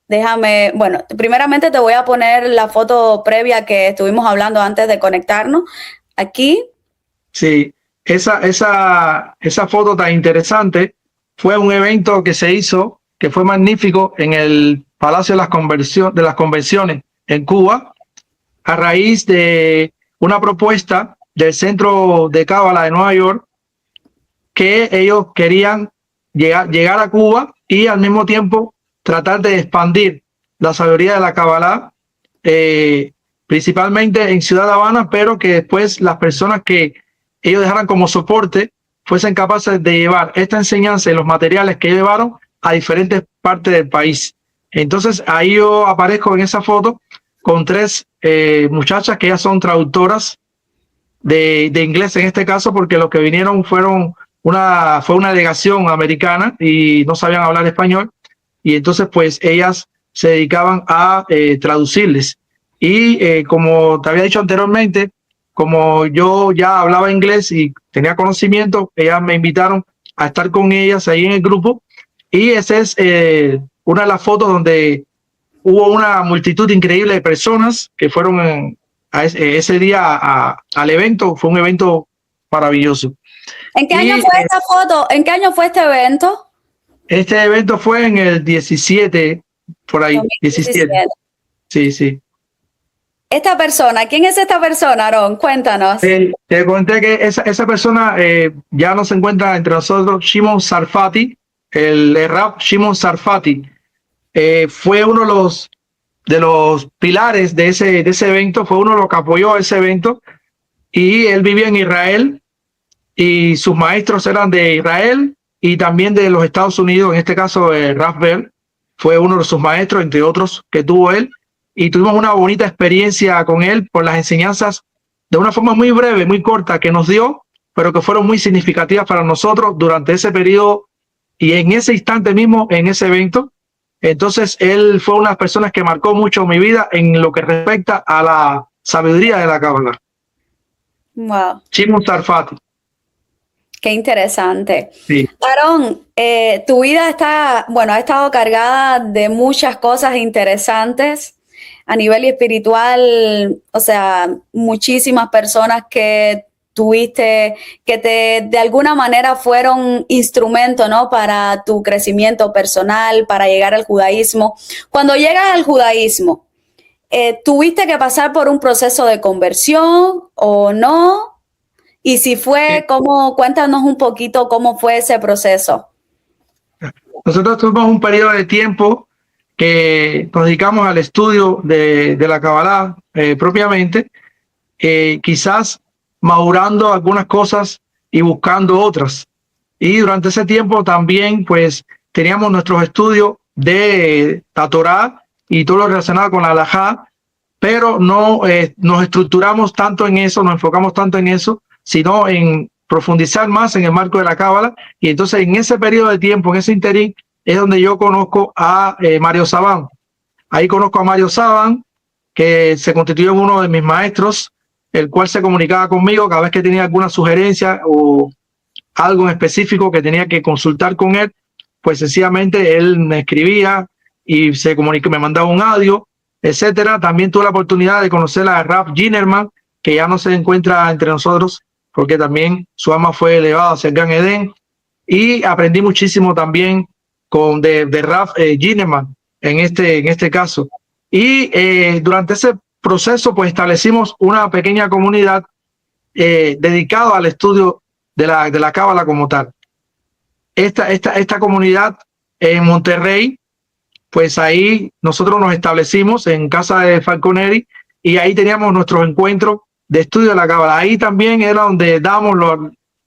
Déjame, bueno, primeramente te voy a poner la foto previa que estuvimos hablando antes de conectarnos. Aquí. Sí, esa foto tan interesante fue un evento que se hizo, que fue magnífico en el Palacio de las Convenciones en Cuba, a raíz de una propuesta del Centro de Cábala de Nueva York, que ellos querían llegar a Cuba y al mismo tiempo tratar de expandir la sabiduría de la Cábala, principalmente en Ciudad de Habana, pero que después las personas que ellos dejaran como soporte fuesen capaces de llevar esta enseñanza y los materiales que llevaron a diferentes partes del país. Entonces ahí yo aparezco en esa foto con tres muchachas que ya son traductoras de inglés en este caso, porque los que vinieron fue una delegación americana y no sabían hablar español, y entonces pues ellas se dedicaban a traducirles. Y como te había dicho anteriormente, como yo ya hablaba inglés y tenía conocimiento, ellas me invitaron a estar con ellas ahí en el grupo, y esa es una de las fotos donde hubo una multitud increíble de personas que fueron ese día al evento. Fue un evento maravilloso. ¿En qué año fue esta foto? ¿En qué año fue este evento? Este evento fue en el 17, por ahí, 17. Sí, sí. Esta persona, ¿quién es esta persona, Aarón? Cuéntanos. Te conté que esa persona ya no se encuentra entre nosotros, Shimon Sarfati, el rap Shimon Sarfati. Fue uno de los pilares de ese evento, fue uno de los que apoyó ese evento, y él vivía en Israel y sus maestros eran de Israel y también de los Estados Unidos. En este caso, Raf Bell fue uno de sus maestros, entre otros, que tuvo él, y tuvimos una bonita experiencia con él por las enseñanzas de una forma muy breve, muy corta que nos dio, pero que fueron muy significativas para nosotros durante ese periodo y en ese instante mismo, en ese evento. Entonces, él fue una de las personas que marcó mucho mi vida en lo que respecta a la sabiduría de la Cábala. Wow. Shimon Sarfati. Qué interesante. Sí. Aarón, tu vida ha estado cargada de muchas cosas interesantes a nivel espiritual, o sea, muchísimas personas que tuviste, que de alguna manera fueron instrumento, ¿no?, para tu crecimiento personal, para llegar al judaísmo. Cuando llegas al judaísmo, ¿tuviste que pasar por un proceso de conversión o no? Y si fue, cuéntanos un poquito cómo fue ese proceso. Nosotros tuvimos un periodo de tiempo que nos dedicamos al estudio de la Kabbalah propiamente, quizás madurando algunas cosas y buscando otras. Y durante ese tiempo también pues teníamos nuestros estudios de la Torá y todo lo relacionado con la Halajá, pero no nos estructuramos tanto en eso, nos enfocamos tanto en eso, sino en profundizar más en el marco de la Cábala. Y entonces en ese periodo de tiempo, en ese interín, es donde yo conozco a Mario Sabán. Ahí conozco a Mario Sabán, que se constituyó en uno de mis maestros, el cual se comunicaba conmigo cada vez que tenía alguna sugerencia o algo en específico que tenía que consultar con él. Pues sencillamente él me escribía y se comunicó, me mandaba un audio, etcétera. También tuve la oportunidad de conocer a Raf Ginerman, que ya no se encuentra entre nosotros, porque también su alma fue elevada hacia el Gran Edén, y aprendí muchísimo también de Raf Ginerman en este caso. Y durante ese proceso pues establecimos una pequeña comunidad dedicada al estudio de la Cábala como tal. Esta comunidad en Monterrey, pues ahí nosotros nos establecimos en casa de Falconeri, y ahí teníamos nuestros encuentros de estudio de la Cábala. Ahí también era donde damos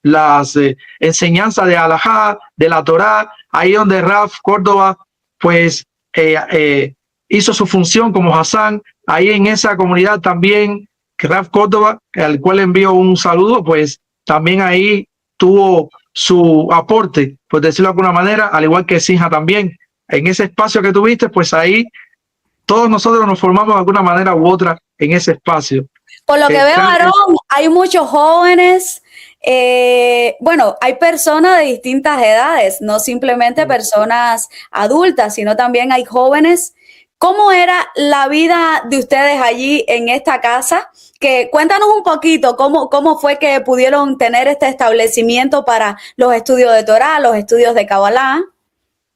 las enseñanzas de Halajá, de la Torá, ahí donde Raf Córdoba pues hizo su función como Hassan. Ahí en esa comunidad también, que Raf Córdoba, al cual envío un saludo, pues también ahí tuvo su aporte, por decirlo de alguna manera, al igual que Sinja también. en ese espacio que tuviste, pues ahí todos nosotros nos formamos de alguna manera u otra en ese espacio. Por lo que veo, Aarón, hay muchos jóvenes, bueno, hay personas de distintas edades, no simplemente personas adultas, sino también hay jóvenes. ¿Cómo era la vida de ustedes allí en esta casa? Cuéntanos un poquito cómo fue que pudieron tener este establecimiento para los estudios de Torá, los estudios de Kabbalah.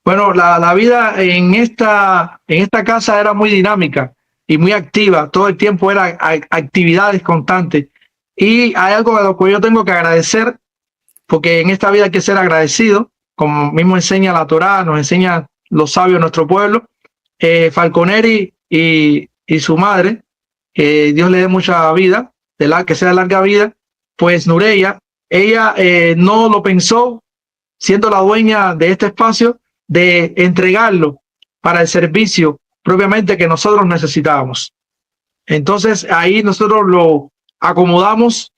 Bueno, la vida en esta casa era muy dinámica y muy activa. Todo el tiempo eran actividades constantes. Y hay algo a lo que yo tengo que agradecer, porque en esta vida hay que ser agradecido, como mismo enseña la Torá, nos enseña los sabios de nuestro pueblo. Falconeri y su madre, Dios le dé mucha vida, que sea larga vida, pues Nureya, ella no lo pensó, siendo la dueña de este espacio, de entregarlo para el servicio propiamente que nosotros necesitábamos. Entonces ahí nosotros lo acomodamos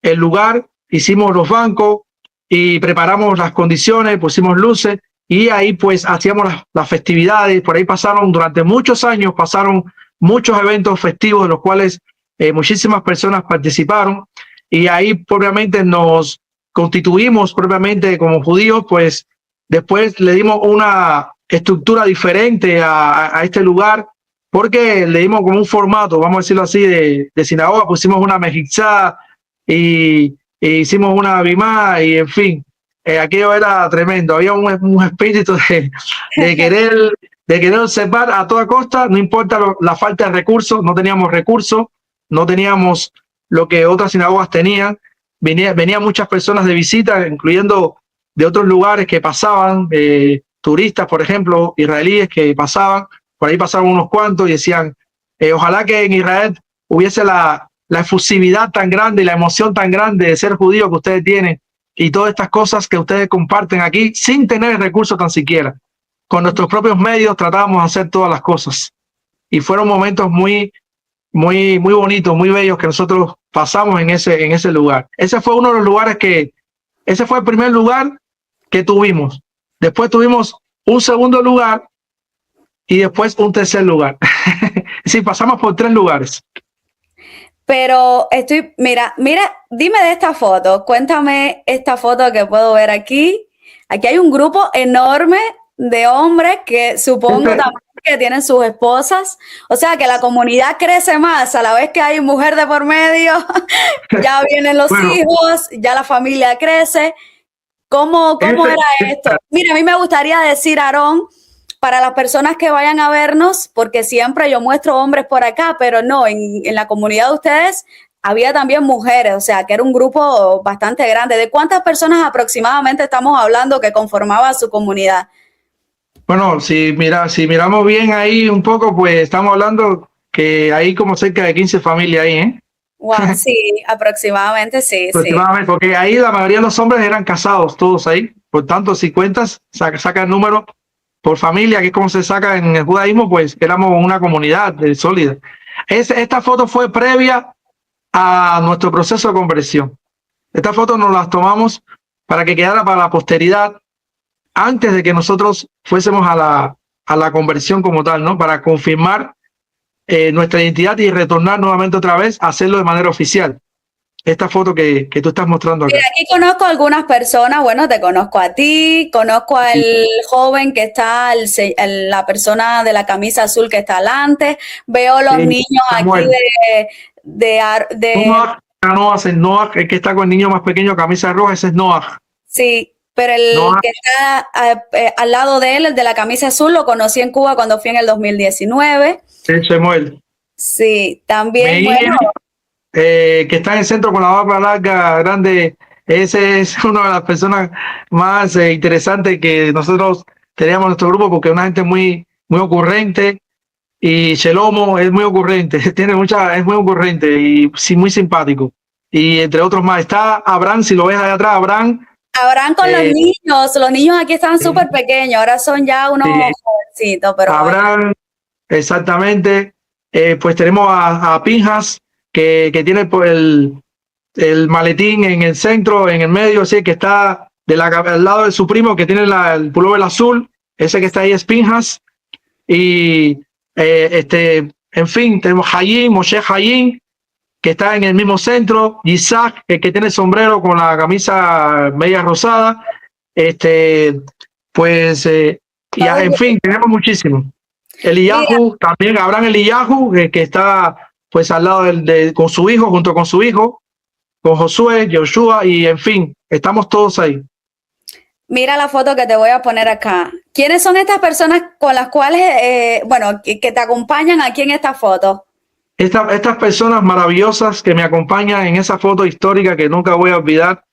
el lugar, hicimos los bancos y preparamos las condiciones, pusimos luces y ahí pues hacíamos las festividades. Por ahí pasaron durante muchos años, pasaron muchos eventos festivos de los cuales muchísimas personas participaron y ahí propiamente nos constituimos propiamente como judíos, pues después le dimos una estructura diferente a este lugar, porque le dimos como un formato, vamos a decirlo así, de sinagoga. Pusimos una mejizá y hicimos una bimá y en fin, aquello era tremendo. Había un espíritu de querer observar a toda costa, no importa la falta de recursos. No teníamos recursos, no teníamos lo que otras sinagogas tenían. Venían muchas personas de visita, incluyendo de otros lugares que pasaban, turistas, por ejemplo, israelíes que pasaban. Por ahí pasaron unos cuantos y decían, ojalá que en Israel hubiese la efusividad tan grande y la emoción tan grande de ser judío que ustedes tienen y todas estas cosas que ustedes comparten aquí sin tener recursos tan siquiera. Con nuestros propios medios tratábamos de hacer todas las cosas. Y fueron momentos muy bonitos, muy bellos que nosotros pasamos en ese lugar. Ese fue uno de los lugares ese fue el primer lugar que tuvimos. Después tuvimos un segundo lugar y después un tercer lugar. Sí, pasamos por 3 lugares. Pero mira, dime de esta foto, cuéntame esta foto que puedo ver aquí. Aquí hay un grupo enorme de hombres que supongo también que tienen sus esposas. O sea que la comunidad crece más a la vez que hay mujer de por medio. Ya vienen los hijos, ya la familia crece. ¿Cómo era esto? Mira, a mí me gustaría decir, Aarón, para las personas que vayan a vernos, porque siempre yo muestro hombres por acá, pero no, en la comunidad de ustedes había también mujeres, o sea, que era un grupo bastante grande. ¿De cuántas personas aproximadamente estamos hablando que conformaba su comunidad? Bueno, si miramos bien ahí un poco, pues estamos hablando que hay como cerca de 15 familias ahí, ¿eh? Wow, sí, aproximadamente sí. Aproximadamente, sí. Porque ahí la mayoría de los hombres eran casados, todos ahí. Por tanto, si cuentas, saca el número por familia, que es como se saca en el judaísmo, pues éramos una comunidad sólida. Esta foto fue previa a nuestro proceso de conversión. Esta foto nos las tomamos para que quedara para la posteridad antes de que nosotros fuésemos a la conversión como tal, ¿no? Para confirmar nuestra identidad y retornar nuevamente otra vez a hacerlo de manera oficial. Esta foto que tú estás mostrando acá. Mira, aquí conozco a algunas personas, bueno, te conozco a ti, conozco al joven que está, la persona de la camisa azul que está adelante, veo los niños Samuel. Aquí Noah, el que está con el niño más pequeño, camisa roja, ese es Noah. Sí, pero el que está al lado de él, el de la camisa azul, lo conocí en Cuba cuando fui en el 2019. Samuel. Sí, también, que está en el centro con la barba larga, grande. Ese es una de las personas más interesantes que nosotros teníamos en nuestro grupo, porque es una gente muy ocurrente. Y Shelomo es muy ocurrente, es muy ocurrente y sí, muy simpático. Y entre otros más, está Abraham, si lo ves allá atrás, Abraham con los niños aquí están súper pequeños, ahora son ya unos jovencitos. Pero Abraham, exactamente. Pues tenemos a Pinjas, que tiene el maletín en el centro, en el medio, así que está al lado de su primo, que tiene el pullover azul. ese que está ahí es Pinhas, y en fin, tenemos Hayim, Moshe Hayim, que está en el mismo centro, Isaac, el que tiene el sombrero con la camisa media rosada, en fin, tenemos muchísimo. Eliyahu, también Abraham Eliyahu, que está pues al lado con su hijo, junto con su hijo, con Josué, Joshua, y en fin, estamos todos ahí. Mira la foto que te voy a poner acá. ¿Quiénes son estas personas con las cuales, que te acompañan aquí en esta foto? Estas personas maravillosas que me acompañan en esa foto histórica que nunca voy a olvidar,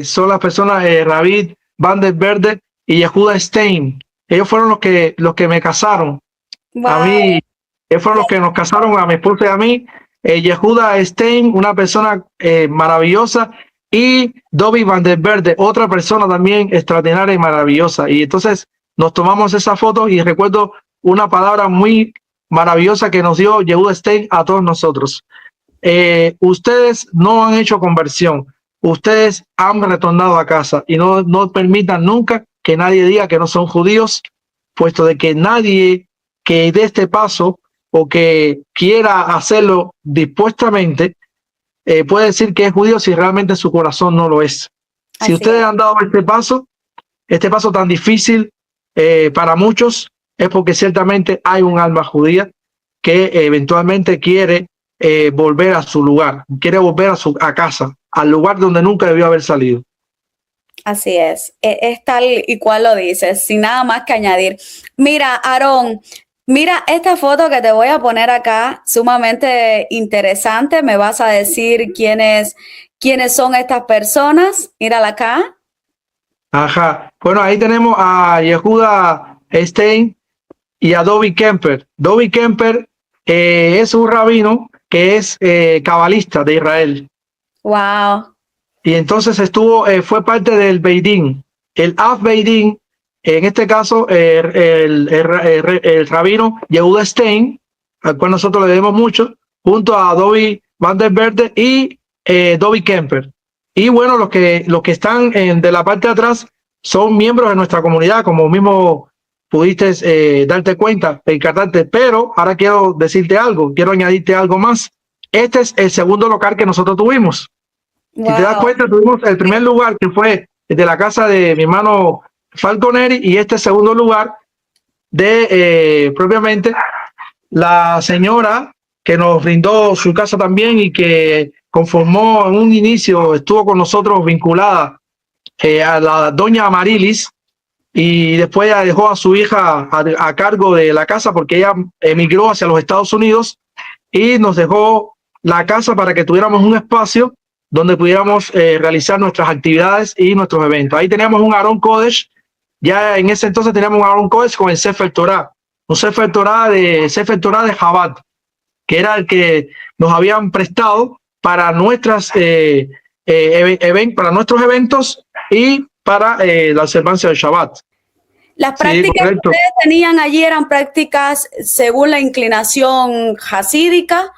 son las personas Ravid Van der Verde y Yehuda Stein. Ellos fueron los que me casaron. Wow. A mí, ellos fueron los que nos casaron a mi esposa y a mí. Yehuda Stein, una persona maravillosa, y Dobby Van der Verde, otra persona también extraordinaria y maravillosa. Y entonces nos tomamos esa foto y recuerdo una palabra muy maravillosa que nos dio Yehuda Stein a todos nosotros. Ustedes no han hecho conversión, ustedes han retornado a casa y no permitan nunca que nadie diga que no son judíos, puesto de que nadie que dé este paso o que quiera hacerlo dispuestamente puede decir que es judío si realmente su corazón no lo es. Si ustedes han dado este paso tan difícil para muchos, es porque ciertamente hay un alma judía que eventualmente quiere volver a su lugar, quiere volver a casa, al lugar donde nunca debió haber salido. Así es tal y cual lo dices, sin nada más que añadir. Mira, Aarón, mira esta foto que te voy a poner acá, sumamente interesante. Me vas a decir quiénes son estas personas. Mírala acá. Ajá. Bueno, ahí tenemos a Yehuda Stein y a Dobby Kemper. Dobby Kemper es un rabino que es cabalista de Israel. Wow. Y entonces fue parte del Beidín. El Av Beidín, en este caso, el rabino Yehuda Stein, al cual nosotros le debemos mucho, junto a Dobby Van der Verde y Dobby Kemper. Y bueno, los que están de la parte de atrás son miembros de nuestra comunidad, como mismo pudiste darte cuenta, percatarte. Pero ahora quiero decirte algo, quiero añadirte algo más. Este es el segundo local que nosotros tuvimos. Wow. Si te das cuenta, tuvimos el primer lugar que fue de la casa de mi hermano Falconeri, y este segundo lugar de propiamente la señora que nos brindó su casa también y que conformó en un inicio, estuvo con nosotros vinculada a la doña Amarilis, y después ella dejó a su hija a cargo de la casa porque ella emigró hacia los Estados Unidos y nos dejó la casa para que tuviéramos un espacio donde pudiéramos realizar nuestras actividades y nuestros eventos. Ahí teníamos un Aarón Kodesh. Ya en ese entonces teníamos un Aarón Kodesh con el Sefer Torah, un Sefer Torah de Chabad, que era el que nos habían prestado para nuestros eventos y para la observancia del Shabbat. Las prácticas que ustedes tenían allí eran prácticas según la inclinación hasídica.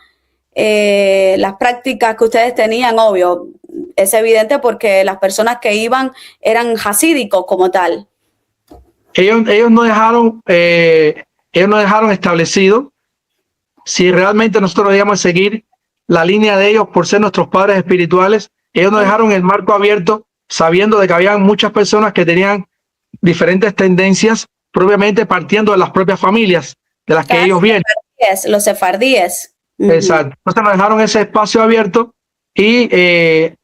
Las prácticas que ustedes tenían, obvio, es evidente porque las personas que iban eran hasídicos como tal. Ellos no dejaron establecido si realmente nosotros debíamos seguir la línea de ellos por ser nuestros padres espirituales. Ellos nos dejaron el marco abierto, sabiendo de que había muchas personas que tenían diferentes tendencias, propiamente partiendo de las propias familias de las que ellos vienen. Los sefardíes. Exacto. Entonces nos dejaron ese espacio abierto y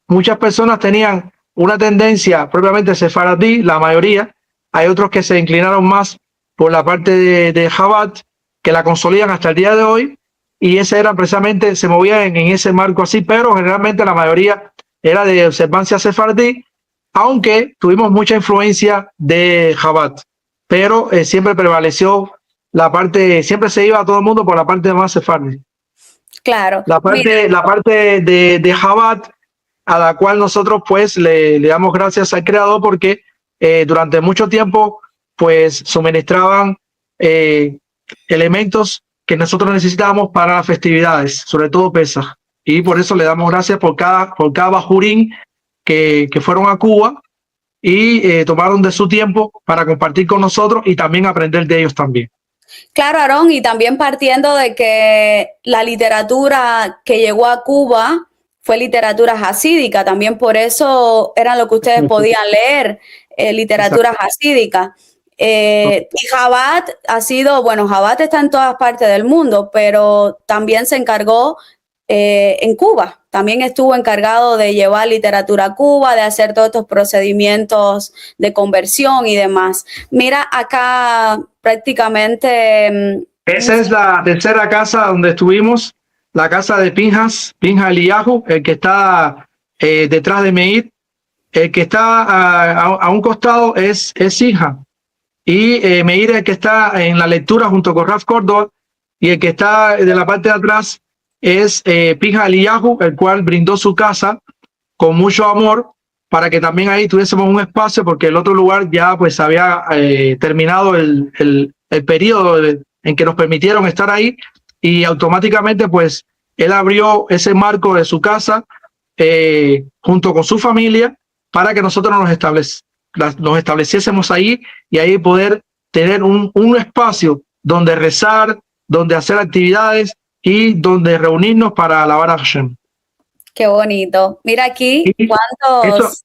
muchas personas tenían una tendencia propiamente sefardí, la mayoría. Hay otros que se inclinaron más por la parte de Chabad, que la consolidan hasta el día de hoy, y ese era precisamente, se movía en ese marco así, pero generalmente la mayoría era de observancia sefardí, aunque tuvimos mucha influencia de Chabad, pero siempre prevaleció la parte, siempre se iba a todo el mundo por la parte más sefardí. Claro. La parte de Chabad, a la cual nosotros pues le damos gracias al Creador, porque durante mucho tiempo pues suministraban elementos que nosotros necesitábamos para las festividades, sobre todo Pesaj, y por eso le damos gracias por cada bajurín que fueron a Cuba y tomaron de su tiempo para compartir con nosotros y también aprender de ellos también. Claro, Aarón, y también partiendo de que la literatura que llegó a Cuba fue literatura hasídica, también por eso eran lo que ustedes podían leer, literatura hasídica. Y Jabat ha sido, bueno, Jabat está en todas partes del mundo, pero también se encargó en Cuba, también estuvo encargado de llevar literatura a Cuba, de hacer todos estos procedimientos de conversión y demás. Mira, acá prácticamente... Esa es la tercera casa donde estuvimos, la casa de Pinhas Eliyahu, el que está detrás de Meir. El que está a un costado es Sinja. Y Meir es el que está en la lectura junto con Raf Córdoba. Y el que está de la parte de atrás es Pinhas Eliyahu, el cual brindó su casa con mucho amor para que también ahí tuviésemos un espacio, porque el otro lugar ya pues había terminado el periodo en que nos permitieron estar ahí, y automáticamente pues él abrió ese marco de su casa junto con su familia para que nosotros nos estableciésemos ahí y ahí poder tener un espacio donde rezar, donde hacer actividades y donde reunirnos para alabar a Hashem. Qué bonito. Mira aquí cuántos...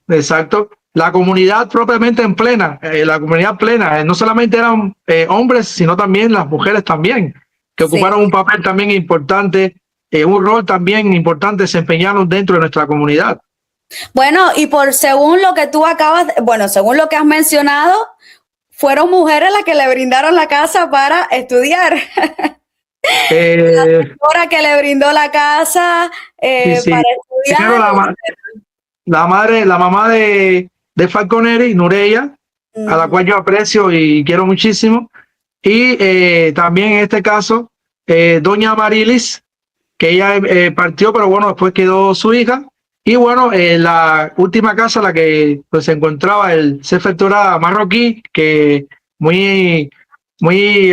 Exacto. La comunidad propiamente en plena, la comunidad plena, no solamente eran hombres, sino también las mujeres también, que ocuparon un papel también importante, un rol también importante, desempeñaron dentro de nuestra comunidad. Bueno, y según lo que tú según lo que has mencionado, fueron mujeres las que le brindaron la casa para estudiar. La señora que le brindó la casa para estudiar. La mamá de Falconeri, Nureya, a la cual yo aprecio y quiero muchísimo. Y también en este caso, doña Marilis, que ella partió, pero bueno, después quedó su hija. Y bueno, la última casa, la que pues, se encontraba el Sefer Torah marroquí, que muy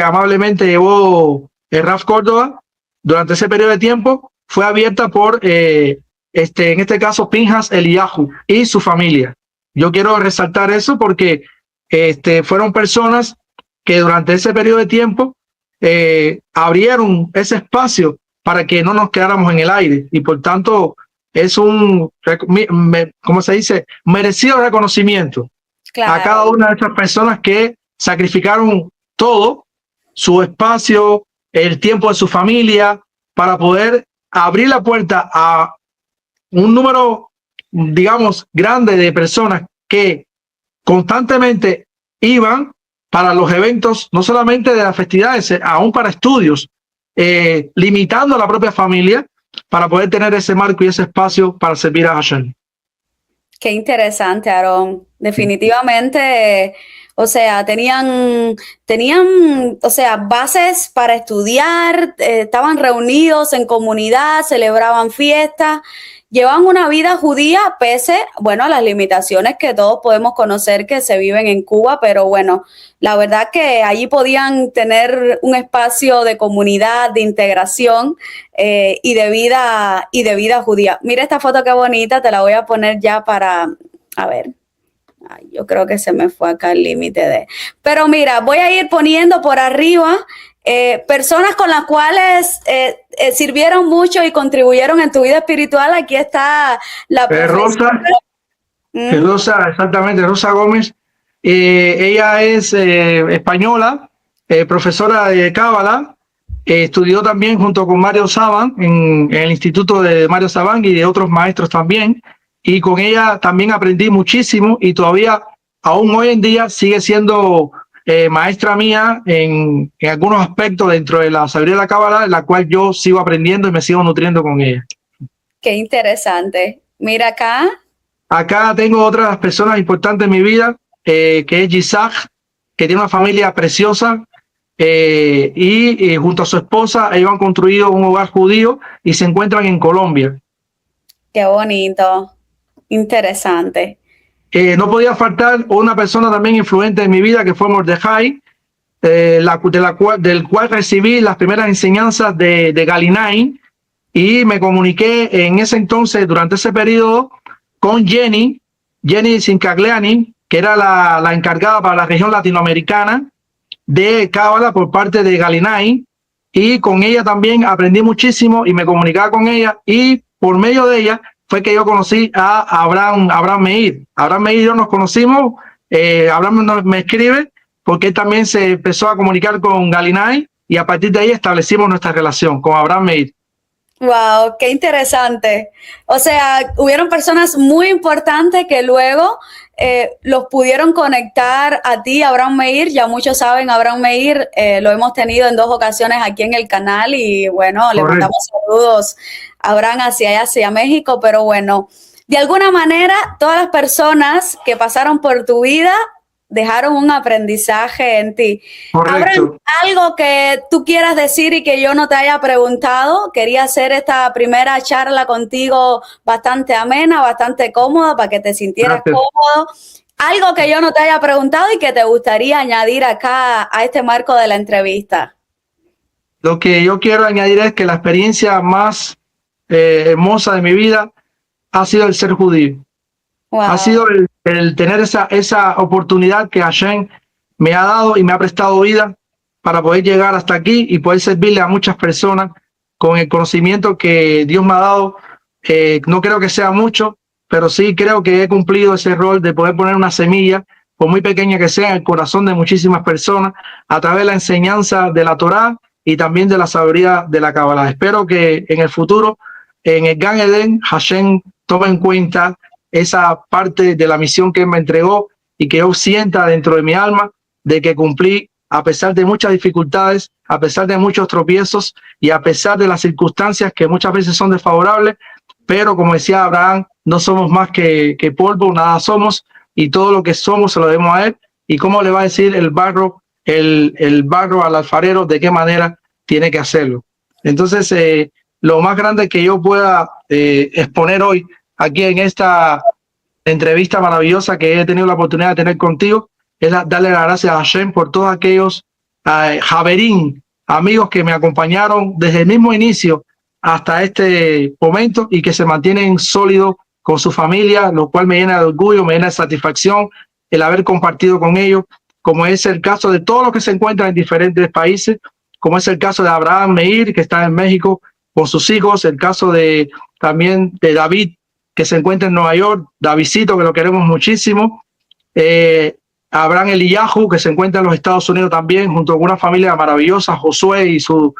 amablemente llevó Raf Córdoba durante ese periodo de tiempo, fue abierta por, en este caso, Pinhas Eliyahu y su familia. Yo quiero resaltar eso porque fueron personas que durante ese periodo de tiempo abrieron ese espacio para que no nos quedáramos en el aire, y por tanto es un, ¿cómo se dice?, merecido reconocimiento a cada una de esas personas que sacrificaron todo, su espacio, el tiempo de su familia, para poder abrir la puerta a un número, digamos, grande de personas que constantemente iban para los eventos, no solamente de las festividades, aún para estudios, limitando a la propia familia para poder tener ese marco y ese espacio para servir a Hashem. Qué interesante, Aarón. Definitivamente, o sea, tenían, o sea, bases para estudiar, estaban reunidos en comunidad, celebraban fiestas, llevan una vida judía pese, bueno, a las limitaciones que todos podemos conocer que se viven en Cuba, pero bueno, la verdad que allí podían tener un espacio de comunidad, de integración y de vida judía. Mira esta foto qué bonita, te la voy a poner ya para, a ver. Ay, yo creo que se me fue acá el límite de... Pero mira, voy a ir poniendo por arriba personas con las cuales sirvieron mucho y contribuyeron en tu vida espiritual. Aquí está la Rosa, exactamente, Rosa Gómez. Ella es española, profesora de Cábala. Estudió también junto con Mario Saban en el instituto de Mario Saban y de otros maestros también. Y con ella también aprendí muchísimo, y todavía, aún hoy en día, sigue siendo maestra mía en algunos aspectos dentro de la sabiduría de la Cábala, en la cual yo sigo aprendiendo y me sigo nutriendo con ella. Qué interesante. Mira acá. Acá tengo otras personas importantes en mi vida, que es Yitzhak, que tiene una familia preciosa, y junto a su esposa ellos han construido un hogar judío y se encuentran en Colombia. Qué bonito. Interesante. No podía faltar una persona también influente en mi vida, que fue Mordejai, del cual recibí las primeras enseñanzas de Galinay, y me comuniqué en ese entonces, durante ese periodo, con Jenny, Jenny Sincagliani, que era la encargada para la región latinoamericana de Cábala por parte de Galinay, y con ella también aprendí muchísimo y me comunicaba con ella, y por medio de ella fue que yo conocí a Abraham Meir. Abraham Meir y yo nos conocimos, Abraham me escribe porque él también se empezó a comunicar con Galinay y a partir de ahí establecimos nuestra relación con Abraham Meir. Wow, qué interesante. O sea, hubieron personas muy importantes que luego los pudieron conectar a ti, Abraham Meir. Ya muchos saben, Abraham Meir lo hemos tenido en 2 ocasiones aquí en el canal y bueno, correcto, le mandamos saludos a Abraham hacia allá, hacia México, pero bueno, de alguna manera todas las personas que pasaron por tu vida dejaron un aprendizaje en ti. Abraham, algo que tú quieras decir y que yo no te haya preguntado. Quería hacer esta primera charla contigo bastante amena, bastante cómoda, para que te sintieras cómodo. Algo que yo no te haya preguntado y que te gustaría añadir acá a este marco de la entrevista. Lo que yo quiero añadir es que la experiencia más hermosa de mi vida ha sido el ser judío. Wow. Ha sido el tener esa oportunidad que Hashem me ha dado y me ha prestado vida para poder llegar hasta aquí y poder servirle a muchas personas con el conocimiento que Dios me ha dado. No creo que sea mucho, pero sí creo que he cumplido ese rol de poder poner una semilla, por muy pequeña que sea, en el corazón de muchísimas personas a través de la enseñanza de la Torá y también de la sabiduría de la Kabbalah. Espero que en el futuro, en el Gan Eden, Hashem tome en cuenta esa parte de la misión que él me entregó y que yo sienta dentro de mi alma de que cumplí a pesar de muchas dificultades, a pesar de muchos tropiezos y a pesar de las circunstancias que muchas veces son desfavorables, pero como decía Abraham, no somos más que polvo, nada somos y todo lo que somos se lo debemos a él. Y cómo le va a decir el barro al alfarero de qué manera tiene que hacerlo. Entonces, lo más grande que yo pueda exponer hoy aquí en esta entrevista maravillosa que he tenido la oportunidad de tener contigo, es darle las gracias a Hashem por todos aquellos Javerín, amigos que me acompañaron desde el mismo inicio hasta este momento y que se mantienen sólidos con su familia, lo cual me llena de orgullo, me llena de satisfacción el haber compartido con ellos, como es el caso de todos los que se encuentran en diferentes países, como es el caso de Abraham Meir, que está en México con sus hijos, el caso también de David, que se encuentra en Nueva York, Davidcito, que lo queremos muchísimo, Abraham Eliyahu, que se encuentra en los Estados Unidos también, junto con una familia maravillosa, Josué y su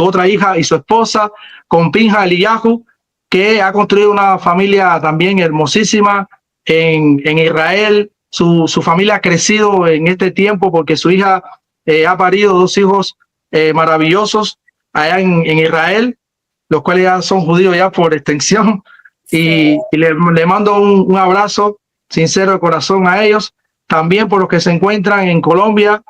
otra hija y su esposa, con Pinja Eliyahu, que ha construido una familia también hermosísima en Israel. Su familia ha crecido en este tiempo porque su hija ha parido 2 hijos maravillosos allá en Israel, los cuales ya son judíos ya por extensión. Sí. Y le mando un abrazo sincero de corazón a ellos, también por los que se encuentran en Colombia,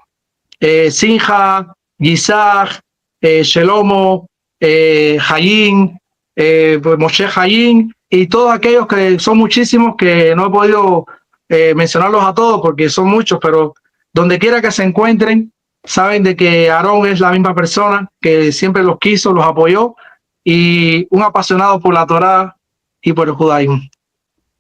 Sinja, Yisach, Shelomo, Hayín, Moshe Hayín, y todos aquellos que son muchísimos que no he podido mencionarlos a todos porque son muchos, pero donde quiera que se encuentren, saben de que Aarón es la misma persona que siempre los quiso, los apoyó y un apasionado por la Torá y por el judaísmo.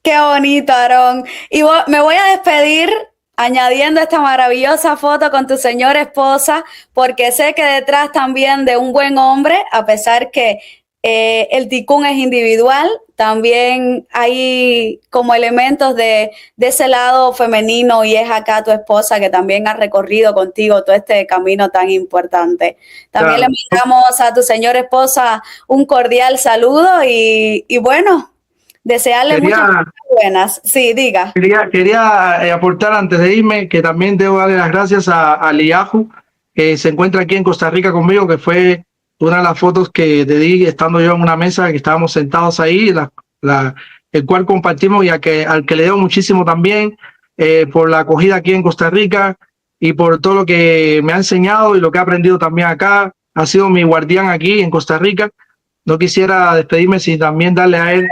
Qué bonito, Aarón. Y me voy a despedir añadiendo esta maravillosa foto con tu señora esposa, porque sé que detrás también de un buen hombre, a pesar que el ticún es individual, también hay como elementos de ese lado femenino y es acá tu esposa que también ha recorrido contigo todo este camino tan importante. También le mandamos a tu señora esposa un cordial saludo y bueno, desearle muchas cosas buenas. Sí, diga. Quería aportar antes de irme que también debo darle las gracias a Eliyahu, que se encuentra aquí en Costa Rica conmigo, que fue una de las fotos que te di estando yo en una mesa, que estábamos sentados ahí, el cual compartimos y al que le debo muchísimo también por la acogida aquí en Costa Rica y por todo lo que me ha enseñado y lo que he aprendido también acá. Ha sido mi guardián aquí en Costa Rica. No quisiera despedirme sin también darle a él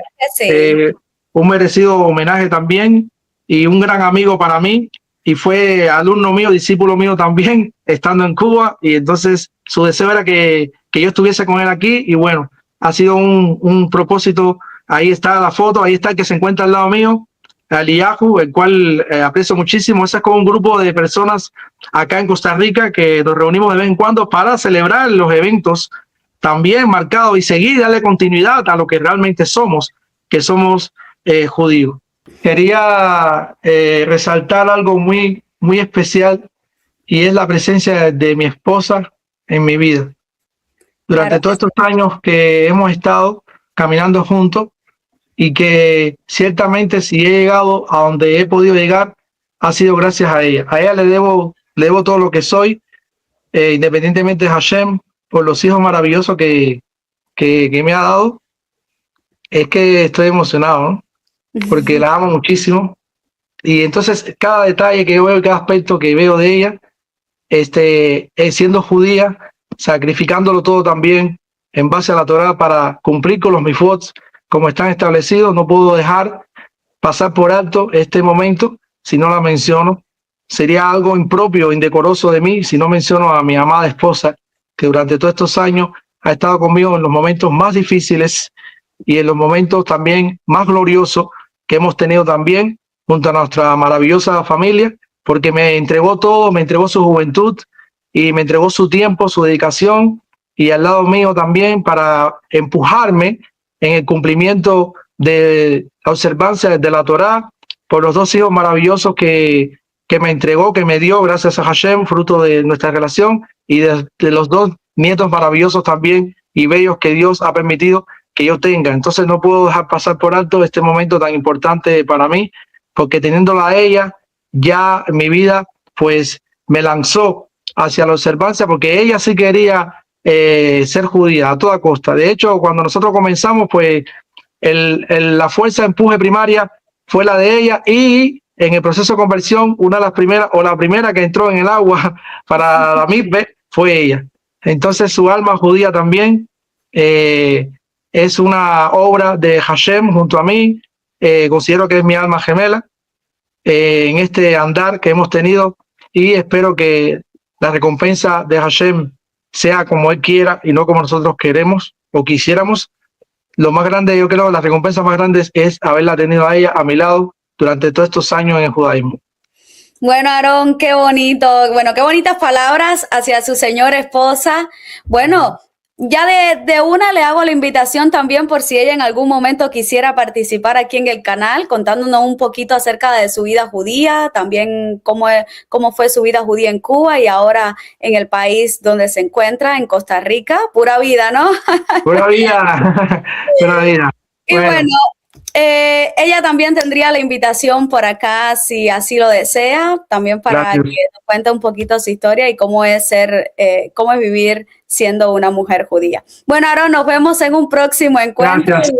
un merecido homenaje también y un gran amigo para mí. Y fue alumno mío, discípulo mío también, estando en Cuba. Y entonces su deseo era que yo estuviese con él aquí. Y bueno, ha sido un propósito. Ahí está la foto, ahí está el que se encuentra al lado mío. Aliyahu, el cual aprecio muchísimo. Ese es como un grupo de personas acá en Costa Rica que nos reunimos de vez en cuando para celebrar los eventos también marcados y seguir, darle continuidad a lo que realmente somos, que somos judíos. Quería resaltar algo muy, muy especial y es la presencia de mi esposa en mi vida. Durante Claro. todos estos años que hemos estado caminando juntos, y que ciertamente si he llegado a donde he podido llegar ha sido gracias a ella. A ella le debo todo lo que soy, independientemente de Hashem, por los hijos maravillosos que me ha dado. Es que estoy emocionado, ¿no? Porque la amo muchísimo. Y entonces cada detalle que veo, cada aspecto que veo de ella, siendo judía, sacrificándolo todo también en base a la Torá para cumplir con los mitzvot como están establecidos, no puedo dejar pasar por alto este momento si no la menciono. Sería algo impropio, indecoroso de mí si no menciono a mi amada esposa, que durante todos estos años ha estado conmigo en los momentos más difíciles y en los momentos también más gloriosos que hemos tenido también junto a nuestra maravillosa familia, porque me entregó todo, me entregó su juventud y me entregó su tiempo, su dedicación, y al lado mío también para empujarme en el cumplimiento de la observancia de la Torá por los dos hijos maravillosos que me entregó, que me dio, gracias a Hashem, fruto de nuestra relación, y de los dos nietos maravillosos también y bellos que Dios ha permitido que yo tenga. Entonces no puedo dejar pasar por alto este momento tan importante para mí, porque teniéndola a ella, ya mi vida pues me lanzó hacia la observancia, porque ella sí quería ser judía a toda costa. De hecho, cuando nosotros comenzamos, pues la fuerza de empuje primaria fue la de ella, y en el proceso de conversión, una de las primeras, o la primera que entró en el agua para la mikve fue ella. Entonces su alma judía también es una obra de Hashem junto a mí. Considero que es mi alma gemela en este andar que hemos tenido, y espero que la recompensa de Hashem sea como Él quiera y no como nosotros queremos o quisiéramos. Lo más grande, yo creo, la recompensa más grande es haberla tenido a ella a mi lado durante todos estos años en el judaísmo. Bueno, Aarón, qué bonito, bueno, qué bonitas palabras hacia su señora esposa. Bueno, ya de una le hago la invitación también por si ella en algún momento quisiera participar aquí en el canal, contándonos un poquito acerca de su vida judía, también cómo fue su vida judía en Cuba y ahora en el país donde se encuentra, en Costa Rica. Pura vida, ¿no? Pura vida, pura vida. Y bueno, ella también tendría la invitación por acá, si así lo desea, también para gracias. que nos cuente un poquito su historia y cómo es cómo es vivir siendo una mujer judía. Bueno, Aarón, nos vemos en un próximo encuentro. Gracias.